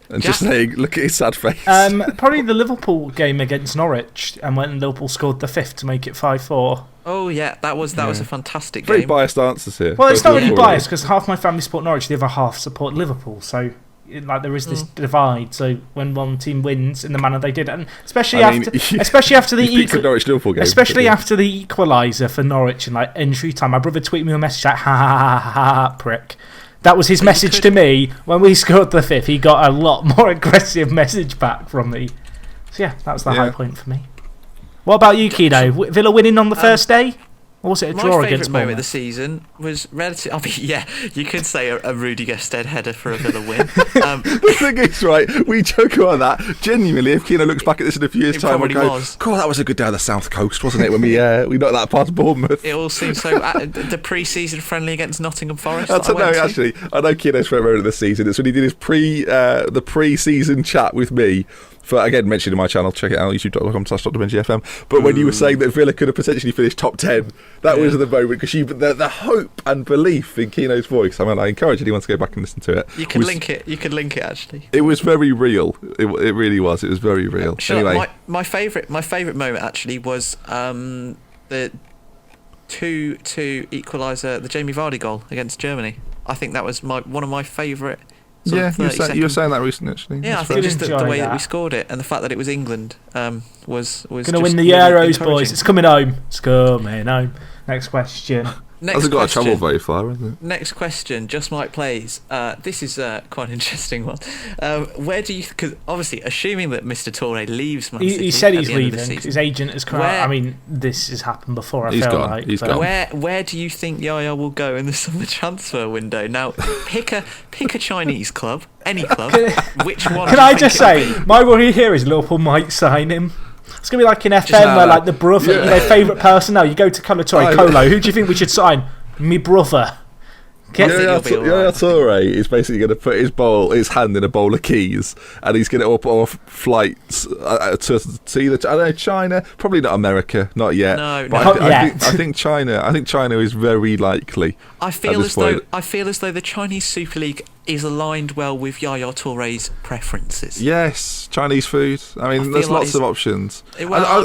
[SPEAKER 2] And just saying, look at his sad face.
[SPEAKER 3] Probably the Liverpool game against Norwich, and when Liverpool scored the 5th to make it 5-4.
[SPEAKER 4] Oh yeah, that was a fantastic
[SPEAKER 2] Very
[SPEAKER 4] game.
[SPEAKER 2] biased answers here.
[SPEAKER 3] Well, it's
[SPEAKER 2] Both
[SPEAKER 3] not really
[SPEAKER 2] Liverpool
[SPEAKER 3] biased because half my family support Norwich, the other half support Liverpool. So, there is this divide. So when one team wins in the manner they did, and especially after the
[SPEAKER 2] Norwich Liverpool game,
[SPEAKER 3] after the equaliser for Norwich in injury time, my brother tweeted me a message like, "Ha ha ha ha, prick." That was his message to me when we scored the 5th. He got a lot more aggressive message back from me. So yeah, that was the high point for me. What about you, Keno? Villa winning on the first day? Or was it a
[SPEAKER 4] My
[SPEAKER 3] draw
[SPEAKER 4] favourite
[SPEAKER 3] against
[SPEAKER 4] moment of the
[SPEAKER 3] Bournemouth?
[SPEAKER 4] season was relative. I mean, yeah, you could say a Rudy Gestead header for a Villa win.
[SPEAKER 2] The thing is, right, we joke about that. Genuinely, if Keno looks back at this in a few years'
[SPEAKER 4] It
[SPEAKER 2] time, we'll
[SPEAKER 4] probably
[SPEAKER 2] go,
[SPEAKER 4] was.
[SPEAKER 2] God, that was a good day on the south coast, wasn't it, when we knocked that past Bournemouth.
[SPEAKER 4] It all seems so. The pre-season friendly against Nottingham Forest.
[SPEAKER 2] I
[SPEAKER 4] that I
[SPEAKER 2] don't know,
[SPEAKER 4] went to.
[SPEAKER 2] actually, I know Keno's favourite moment of the season. It's when he did his pre-season chat with me. For, again, mentioned in my channel, check it out, youtube.com/DrBenjiFM. But when you were saying that Villa could have potentially finished top 10, that was the moment, because the hope and belief in Keno's voice. I mean, I encourage anyone to go back and listen to it.
[SPEAKER 4] You could link it. You could link it actually.
[SPEAKER 2] It was very real. It really was. It was very real. Anyway,
[SPEAKER 4] my favourite moment actually was the 2-2 equaliser, the Jamie Vardy goal against Germany. I think that was one of my favourite.
[SPEAKER 2] yeah, you were saying that recently, actually.
[SPEAKER 4] Yeah, I
[SPEAKER 2] That's
[SPEAKER 4] think
[SPEAKER 2] fair.
[SPEAKER 4] just the
[SPEAKER 3] enjoy
[SPEAKER 4] way that
[SPEAKER 3] that.
[SPEAKER 4] we scored it and the fact that it was England was
[SPEAKER 3] Going
[SPEAKER 4] just
[SPEAKER 3] to win the
[SPEAKER 4] really
[SPEAKER 3] Euros, boys.
[SPEAKER 4] encouraging.
[SPEAKER 3] It's coming home. It's coming home. Next question.
[SPEAKER 4] Next
[SPEAKER 2] Hasn't got to
[SPEAKER 4] question.
[SPEAKER 2] travel very far, has it?
[SPEAKER 4] Next question, Just Mike Plays. This is quite an interesting one. Where do you... Because obviously, assuming that Mr. Toure leaves Man City
[SPEAKER 3] He said
[SPEAKER 4] at
[SPEAKER 3] he's
[SPEAKER 4] the end of the
[SPEAKER 3] leaving.
[SPEAKER 4] season,
[SPEAKER 3] His agent has come out.
[SPEAKER 4] Where-
[SPEAKER 3] I mean, this has happened before, I
[SPEAKER 2] He's
[SPEAKER 3] feel
[SPEAKER 2] gone.
[SPEAKER 3] like.
[SPEAKER 2] He's
[SPEAKER 3] but-
[SPEAKER 2] gone.
[SPEAKER 4] where do you think Yaya will go in the summer transfer window? Now, pick a Chinese club, any club. Which one?
[SPEAKER 3] Can
[SPEAKER 4] do you
[SPEAKER 3] I
[SPEAKER 4] think
[SPEAKER 3] just
[SPEAKER 4] it'll
[SPEAKER 3] say,
[SPEAKER 4] be?
[SPEAKER 3] my worry here is Liverpool might sign him. It's going to be like in FM where, like, the brother,
[SPEAKER 2] Yeah.
[SPEAKER 3] favourite personnel, you go to Colo, who do you think we should sign? Me brother. Get
[SPEAKER 4] think
[SPEAKER 2] Yaya
[SPEAKER 4] he'll be all right.
[SPEAKER 2] Toure is basically going to put his hand in a bowl of keys, and he's going to off flights to either, I don't know, China, probably not America, not yet.
[SPEAKER 4] No,
[SPEAKER 2] but
[SPEAKER 3] Not
[SPEAKER 2] I
[SPEAKER 3] yet.
[SPEAKER 2] think China. I think China is very likely.
[SPEAKER 4] I feel
[SPEAKER 2] this
[SPEAKER 4] as though
[SPEAKER 2] point.
[SPEAKER 4] the Chinese Super League is aligned well with Yaya Toure's preferences.
[SPEAKER 2] Yes, Chinese food. I mean,
[SPEAKER 4] feel
[SPEAKER 2] there's
[SPEAKER 4] like
[SPEAKER 2] lots of options.
[SPEAKER 4] Well,
[SPEAKER 2] I-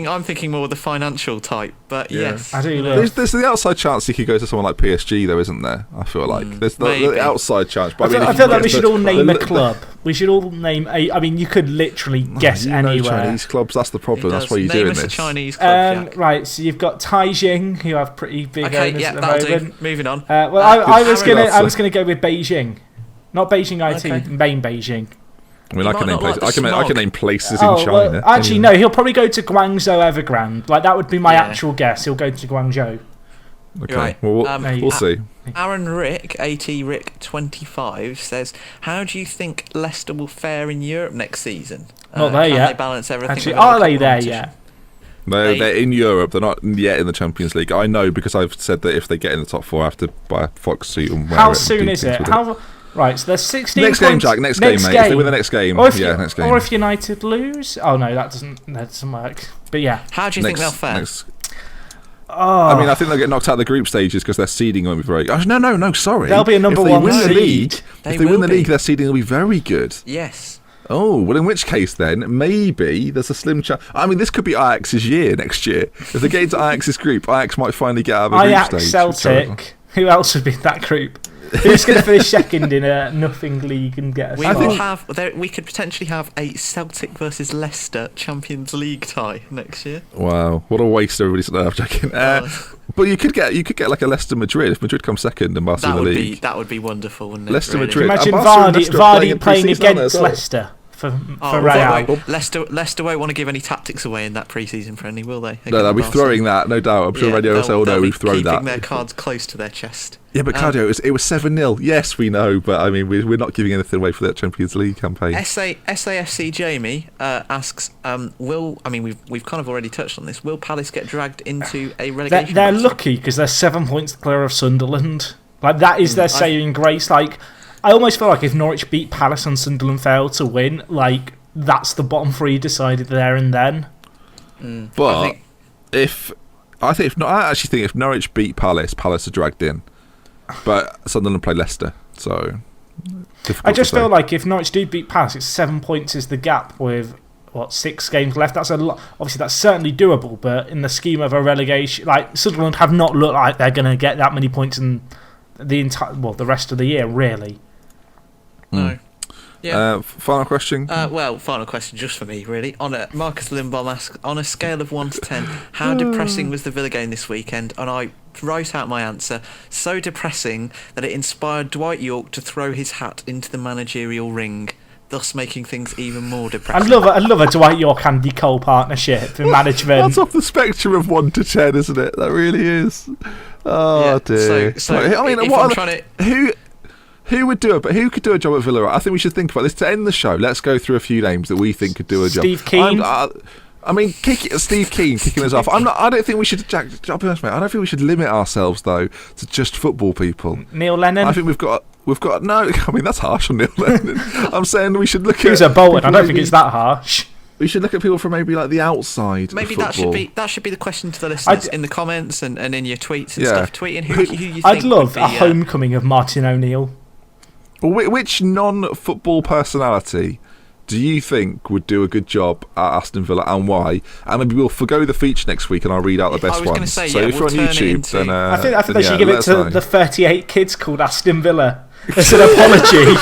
[SPEAKER 4] I'm thinking more of the financial type, but
[SPEAKER 2] Yeah.
[SPEAKER 4] yes,
[SPEAKER 3] I do
[SPEAKER 2] There's the outside chance he could go to someone like PSG, though, isn't there? I feel like there's
[SPEAKER 4] maybe.
[SPEAKER 2] the outside chance. But
[SPEAKER 3] I
[SPEAKER 2] if
[SPEAKER 3] feel
[SPEAKER 2] you
[SPEAKER 3] like we
[SPEAKER 2] guess
[SPEAKER 3] should
[SPEAKER 2] the-
[SPEAKER 3] all name
[SPEAKER 2] the-
[SPEAKER 3] a club. We should all name a... I mean, you could literally guess
[SPEAKER 2] you know
[SPEAKER 3] anywhere.
[SPEAKER 2] Chinese clubs. That's the problem. That's why you're
[SPEAKER 4] Name
[SPEAKER 2] doing
[SPEAKER 4] us
[SPEAKER 2] this.
[SPEAKER 4] a Chinese club, Jack.
[SPEAKER 3] Right, so you've got Taijing, who have pretty big
[SPEAKER 4] Okay,
[SPEAKER 3] owners
[SPEAKER 4] yeah,
[SPEAKER 3] at the
[SPEAKER 4] that'll
[SPEAKER 3] moment.
[SPEAKER 4] do. Moving on.
[SPEAKER 3] Well, I was
[SPEAKER 2] Aaron
[SPEAKER 3] gonna
[SPEAKER 2] Rodgers.
[SPEAKER 3] go with Beijing, not Beijing IT,
[SPEAKER 4] Okay.
[SPEAKER 3] main Beijing.
[SPEAKER 2] I mean, I
[SPEAKER 4] You
[SPEAKER 2] can
[SPEAKER 4] might
[SPEAKER 2] name
[SPEAKER 4] not like
[SPEAKER 2] places.
[SPEAKER 4] the
[SPEAKER 2] I can
[SPEAKER 4] smog.
[SPEAKER 2] name places in China.
[SPEAKER 3] Well, actually, no. He'll probably go to Guangzhou Evergrande. Like that would be my
[SPEAKER 4] Yeah.
[SPEAKER 3] actual guess. He'll go to Guangzhou.
[SPEAKER 2] Okay,
[SPEAKER 4] Right.
[SPEAKER 2] well,
[SPEAKER 3] There
[SPEAKER 2] we'll
[SPEAKER 3] you
[SPEAKER 2] see.
[SPEAKER 4] Aaron Rick, AT Rick 25 says, "How do you think Leicester will fare in Europe next season?
[SPEAKER 3] Not there
[SPEAKER 4] can
[SPEAKER 3] yet.
[SPEAKER 4] They balance everything?
[SPEAKER 3] Actually,
[SPEAKER 4] with other
[SPEAKER 3] are they
[SPEAKER 4] cup
[SPEAKER 3] there
[SPEAKER 4] competition?
[SPEAKER 3] yet?
[SPEAKER 2] They're in Europe. They're not yet in the Champions League. I know because I've said that if they get in the top four, I have to buy a Fox suit and wear it.
[SPEAKER 3] How
[SPEAKER 2] and
[SPEAKER 3] soon
[SPEAKER 2] do
[SPEAKER 3] is
[SPEAKER 2] things
[SPEAKER 3] it?
[SPEAKER 2] with
[SPEAKER 3] How? Right, so there's 16
[SPEAKER 2] Next game,
[SPEAKER 3] points.
[SPEAKER 2] Jack. Next game, mate. If they win the next game.
[SPEAKER 3] Or if,
[SPEAKER 2] next game.
[SPEAKER 3] or if United lose. Oh no, that doesn't work. But yeah.
[SPEAKER 4] How do you think they'll fare?
[SPEAKER 3] Oh,
[SPEAKER 2] I mean, I think they'll get knocked out of the group stages because their seeding won't be very. Oh, no, sorry.
[SPEAKER 3] They'll be a number
[SPEAKER 2] if they
[SPEAKER 3] one
[SPEAKER 2] win the
[SPEAKER 3] seed.
[SPEAKER 2] league,
[SPEAKER 4] They
[SPEAKER 2] if they win
[SPEAKER 4] will
[SPEAKER 2] the
[SPEAKER 4] be.
[SPEAKER 2] league, their seeding will be very good.
[SPEAKER 4] Yes.
[SPEAKER 2] Oh, well, in which case then, maybe there's a slim chance. I mean, this could be Ajax's year next year. If they get into Ajax's group, Ajax might finally get out of a group
[SPEAKER 3] Ajax,
[SPEAKER 2] stage.
[SPEAKER 3] Celtic. Who else would be in that group? Who's going to finish second in a nothing league and get a
[SPEAKER 4] We
[SPEAKER 3] spot?
[SPEAKER 4] will have. We could potentially have a Celtic versus Leicester Champions League tie next year.
[SPEAKER 2] Wow, what a waste everybody's no, I'm joking. But you could get like a Leicester Madrid if Madrid comes second and Barcelona league.
[SPEAKER 4] That would be wonderful, wouldn't it?
[SPEAKER 2] Leicester
[SPEAKER 4] really?
[SPEAKER 2] Madrid.
[SPEAKER 3] Imagine
[SPEAKER 2] And Barcelona and
[SPEAKER 3] Vardy,
[SPEAKER 2] Leicester are playing in
[SPEAKER 3] playing
[SPEAKER 2] pre-season, aren't they,
[SPEAKER 3] against
[SPEAKER 2] as well?
[SPEAKER 3] Leicester for
[SPEAKER 4] Oh,
[SPEAKER 3] Real.
[SPEAKER 4] Leicester won't want to give any tactics away in that pre-season friendly, will they?
[SPEAKER 2] No, they'll be
[SPEAKER 4] Against
[SPEAKER 2] throwing
[SPEAKER 4] Barcelona.
[SPEAKER 2] that, no doubt. I'm sure Radio will say, oh no,
[SPEAKER 4] they'll be
[SPEAKER 2] we've thrown
[SPEAKER 4] keeping
[SPEAKER 2] that.
[SPEAKER 4] their cards close to their chest.
[SPEAKER 2] Yeah, but Claudio, it was 7-0. Yes, we know, but I mean, we're not giving anything away for that Champions League campaign.
[SPEAKER 4] SAFC Jamie asks, we've kind of already touched on this. Will Palace get dragged into a relegation?
[SPEAKER 3] They're
[SPEAKER 4] battle?
[SPEAKER 3] lucky because they're 7 points clear of Sunderland. Like that is their saving grace. Like I almost feel like if Norwich beat Palace and Sunderland failed to win, like that's the bottom three decided there and then.
[SPEAKER 2] But I actually think if Norwich beat Palace, Palace are dragged in. But Sunderland play Leicester, so difficult
[SPEAKER 3] I just
[SPEAKER 2] to say.
[SPEAKER 3] feel like if Norwich do beat Palace, it's 7 points is the gap with 6 games left. That's a lot. Obviously, that's certainly doable, but in the scheme of a relegation, like Sunderland have not looked like they're going to get that many points in the rest of the year, really.
[SPEAKER 4] No. Yeah.
[SPEAKER 2] Final question.
[SPEAKER 4] Final question just for me, really. Marcus Lindbaum asks, on a scale of 1 to 10, how depressing was the Villa game this weekend? And I wrote out my answer. So depressing that it inspired Dwight York to throw his hat into the managerial ring. thus making things even more
[SPEAKER 3] I'd
[SPEAKER 4] depressing.
[SPEAKER 3] love a Dwight York Andy Cole partnership in management.
[SPEAKER 2] That's off the spectrum of 1 to 10, isn't it? That really is. Oh
[SPEAKER 4] Yeah,
[SPEAKER 2] dear.
[SPEAKER 4] so
[SPEAKER 2] I mean,
[SPEAKER 4] if
[SPEAKER 2] what
[SPEAKER 4] I'm
[SPEAKER 2] other-
[SPEAKER 4] trying to...
[SPEAKER 2] who would do it? But who could do a job at Villa? I think we should think about this to end the show. Let's go through a few names that we think could do a job.
[SPEAKER 3] Steve Keane.
[SPEAKER 2] I mean, Steve Keane kicking us off. I don't think we should. Jack, I'll be honest, mate. I don't think we should limit ourselves though to just football people.
[SPEAKER 3] Neil Lennon.
[SPEAKER 2] I think we've got no. I mean, that's harsh on Neil Lennon. I'm saying we should look at.
[SPEAKER 3] Who's a Bolton? I
[SPEAKER 2] people
[SPEAKER 3] don't think
[SPEAKER 2] maybe-
[SPEAKER 3] it's that harsh.
[SPEAKER 2] We should look at people from maybe like the outside.
[SPEAKER 4] Maybe
[SPEAKER 2] of
[SPEAKER 4] that
[SPEAKER 2] football.
[SPEAKER 4] should be the question to the listeners in the comments and in your tweets and
[SPEAKER 2] Yeah.
[SPEAKER 4] stuff. Tweeting who you think
[SPEAKER 3] I'd love
[SPEAKER 4] would
[SPEAKER 3] a
[SPEAKER 4] be,
[SPEAKER 3] homecoming of Martin O'Neill.
[SPEAKER 2] Well, which non-football personality do you think would do a good job at Aston Villa and why? And maybe we'll forgo the feature next week and I'll read out the best
[SPEAKER 4] I was gonna
[SPEAKER 2] ones.
[SPEAKER 4] say,
[SPEAKER 2] So
[SPEAKER 4] yeah,
[SPEAKER 2] if you're
[SPEAKER 4] we'll
[SPEAKER 2] on
[SPEAKER 4] turn it
[SPEAKER 2] YouTube,
[SPEAKER 4] into-
[SPEAKER 2] then
[SPEAKER 3] I think
[SPEAKER 2] then
[SPEAKER 3] they should
[SPEAKER 2] yeah,
[SPEAKER 3] give it
[SPEAKER 2] let us
[SPEAKER 3] to
[SPEAKER 2] know.
[SPEAKER 3] the 38 kids called Aston Villa as an apology.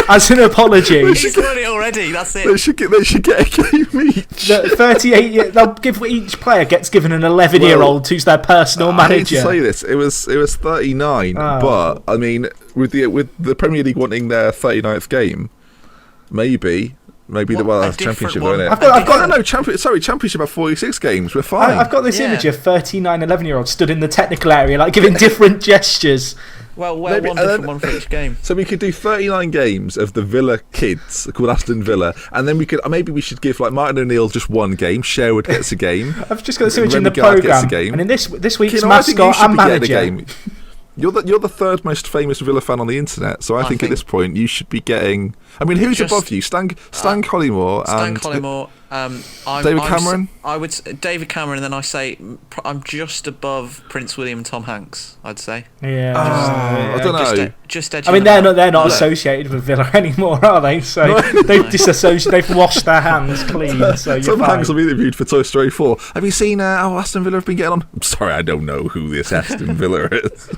[SPEAKER 3] As an apology.
[SPEAKER 4] He's won it already. That's it.
[SPEAKER 2] They should get a game each.
[SPEAKER 3] The 38. They'll give each player gets given an 11-year-old who's their personal
[SPEAKER 2] I hate to
[SPEAKER 3] manager.
[SPEAKER 2] say this, it was 39,
[SPEAKER 3] Oh.
[SPEAKER 2] but I mean, with the Premier League wanting their 39th game, maybe
[SPEAKER 4] What
[SPEAKER 2] the
[SPEAKER 4] a
[SPEAKER 2] that's
[SPEAKER 4] different
[SPEAKER 2] Championship,
[SPEAKER 4] one.
[SPEAKER 2] isn't it?
[SPEAKER 3] I've got-
[SPEAKER 2] no, Championship have 46 games. We're fine.
[SPEAKER 3] I've got this
[SPEAKER 4] Yeah.
[SPEAKER 3] image of 39 11-year-olds stood in the technical area, like giving different gestures.
[SPEAKER 4] Well,
[SPEAKER 2] Maybe-
[SPEAKER 4] one
[SPEAKER 2] and
[SPEAKER 4] different
[SPEAKER 2] then-
[SPEAKER 4] one for each game.
[SPEAKER 2] So we could do 39 games of the Villa kids called Aston Villa, and then we should give like Martin O'Neill just one game. Sherwood gets a game.
[SPEAKER 3] I've just got this image in the
[SPEAKER 2] Remy Gard gets a
[SPEAKER 3] programme.
[SPEAKER 2] game.
[SPEAKER 3] And in this week's
[SPEAKER 2] Kino, I think you
[SPEAKER 3] mascot
[SPEAKER 2] should
[SPEAKER 3] and
[SPEAKER 2] be getting a
[SPEAKER 3] manager.
[SPEAKER 2] game. You're the third most famous Villa fan on the internet, so I think at this point you should be getting. I mean, who's
[SPEAKER 4] Just-
[SPEAKER 2] above you? Stan Collymore
[SPEAKER 4] Stan
[SPEAKER 2] and
[SPEAKER 4] Collymore.
[SPEAKER 2] David Cameron?
[SPEAKER 4] I would David Cameron, and then I say I'm just above Prince William and Tom Hanks. I'd say.
[SPEAKER 3] Yeah.
[SPEAKER 2] I don't know.
[SPEAKER 4] Just
[SPEAKER 3] I mean, they're not associated with Villa anymore, are they? So they've disassociated. They've washed their hands clean. So you're
[SPEAKER 2] Tom
[SPEAKER 3] fine.
[SPEAKER 2] Hanks will be interviewed for Toy Story 4. Have you seen how Aston Villa have been getting on? I'm sorry, I don't know who this Aston Villa is.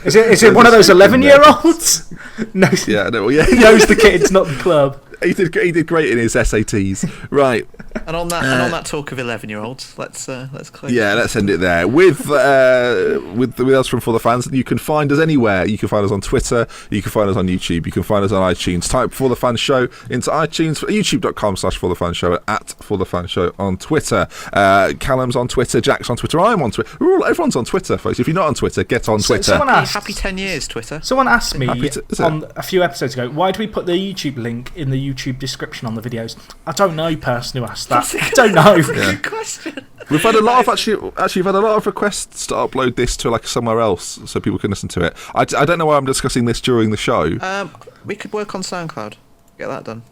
[SPEAKER 3] Is it one of those 11-year-olds? No,
[SPEAKER 2] Yeah, no, yeah.
[SPEAKER 3] he knows the kids, not the club.
[SPEAKER 2] He did great in his SATs. Right.
[SPEAKER 4] And on that talk of 11-year-olds, let's close.
[SPEAKER 2] Yeah, let's end it there. With us from For The Fans, you can find us anywhere. You can find us on Twitter. You can find us on YouTube. You can find us on iTunes. Type For The Fans Show into iTunes. YouTube.com/ForTheFansShow and at For The Fans Show on Twitter. Callum's on Twitter. Jack's on Twitter. I'm on Twitter. Everyone's on Twitter, folks. If you're not on Twitter, get on Twitter.
[SPEAKER 3] Someone asked,
[SPEAKER 4] Happy 10 years, Twitter.
[SPEAKER 3] Someone asked me
[SPEAKER 2] Is it?
[SPEAKER 3] on a few episodes ago, why do we put the YouTube link in the YouTube description on the videos? I don't know, person who asked that. I don't know.
[SPEAKER 4] Good question.
[SPEAKER 2] We've had a lot of we've had a lot of requests to upload this to like somewhere else so people can listen to it. I don't know why I'm discussing this during the show.
[SPEAKER 4] We could work on SoundCloud. Get that done.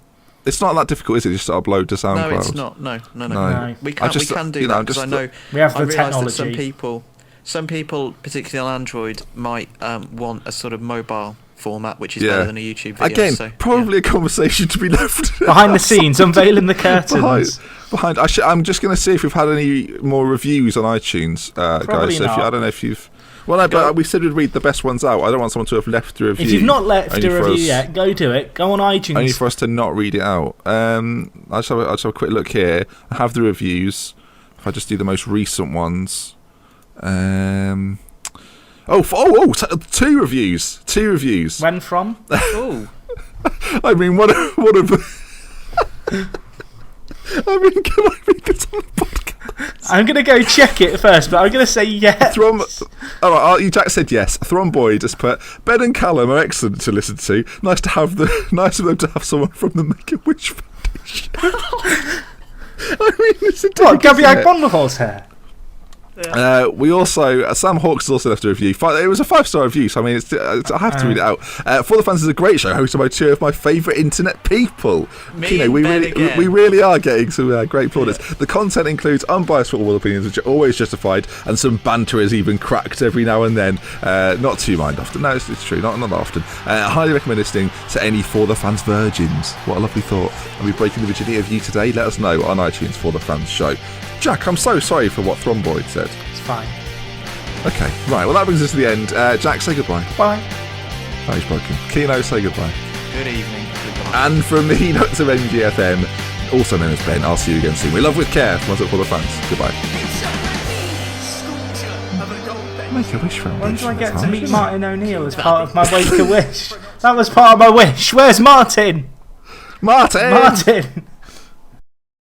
[SPEAKER 2] It's not that difficult, is it? Just to upload to SoundCloud.
[SPEAKER 4] No, it's not. No.
[SPEAKER 2] No.
[SPEAKER 4] We can do that because I know.
[SPEAKER 3] We have the
[SPEAKER 4] I realise that
[SPEAKER 3] technology.
[SPEAKER 4] some people, particularly on Android, might want a sort of mobile format, which is better than a YouTube video.
[SPEAKER 2] Again,
[SPEAKER 4] so,
[SPEAKER 2] probably a conversation to be left
[SPEAKER 3] Behind the scenes, unveiling the curtains.
[SPEAKER 2] behind. I'm just going to see if we've had any more reviews on iTunes, guys.
[SPEAKER 3] Probably
[SPEAKER 2] So
[SPEAKER 3] not.
[SPEAKER 2] I don't know if you've. Well, no, but we said we'd read the best ones out. I don't want someone to have left a review.
[SPEAKER 3] If you've not left
[SPEAKER 2] only
[SPEAKER 3] a
[SPEAKER 2] for
[SPEAKER 3] review
[SPEAKER 2] us-
[SPEAKER 3] yet, go do it. Go on iTunes.
[SPEAKER 2] Only for us to not read it out. I'll just have a quick look here. I have the reviews. If I just do the most recent ones. Two reviews. Two reviews.
[SPEAKER 3] When from?
[SPEAKER 4] ooh,
[SPEAKER 2] I mean, what of... I mean, can I read this on the podcast?
[SPEAKER 3] I'm going to go check it first, but I'm going to say yes.
[SPEAKER 2] Alright, Jack said yes. Thromboid just put, Ben and Callum are excellent to listen to. Nice of them to have someone from the Make-A-Wish Foundation. I mean, it's a
[SPEAKER 3] What, Gabby
[SPEAKER 2] isn't it?
[SPEAKER 3] Agbonlaporte's hair?
[SPEAKER 2] We also Sam Hawks has also left a review. It was a 5-star review, so I mean, I have to read it out. For the Fans is a great show, hosted by two of my favourite internet people.
[SPEAKER 4] Me and
[SPEAKER 2] we
[SPEAKER 4] Ben
[SPEAKER 2] really,
[SPEAKER 4] again.
[SPEAKER 2] we really are getting some great plaudits. The content includes unbiased football opinions, which are always justified, and some banter is even cracked every now and then. Not too mind often. No, it's true, not that often. I highly recommend listening to any For the Fans virgins. What a lovely thought. Are we breaking the virginity of you today? Let us know on iTunes For the Fans Show. Jack, I'm so sorry for what Thromboid said.
[SPEAKER 3] It's fine.
[SPEAKER 2] Okay, right, well that brings us to the end. Jack, say goodbye.
[SPEAKER 3] Bye.
[SPEAKER 2] Oh, he's broken. Keno, say goodbye.
[SPEAKER 4] good evening. Goodbye.
[SPEAKER 2] And from me, Dr. NGFM, also known as Ben, I'll see you again soon. We love with care from us at For the Fans. Goodbye. Make-A-Wish Foundation.
[SPEAKER 3] When do I get to
[SPEAKER 2] that's
[SPEAKER 3] meet
[SPEAKER 2] nice.
[SPEAKER 3] Martin O'Neill as part of my Wake-A-Wish? That was part of my wish. Where's Martin?
[SPEAKER 2] Martin!
[SPEAKER 3] Martin!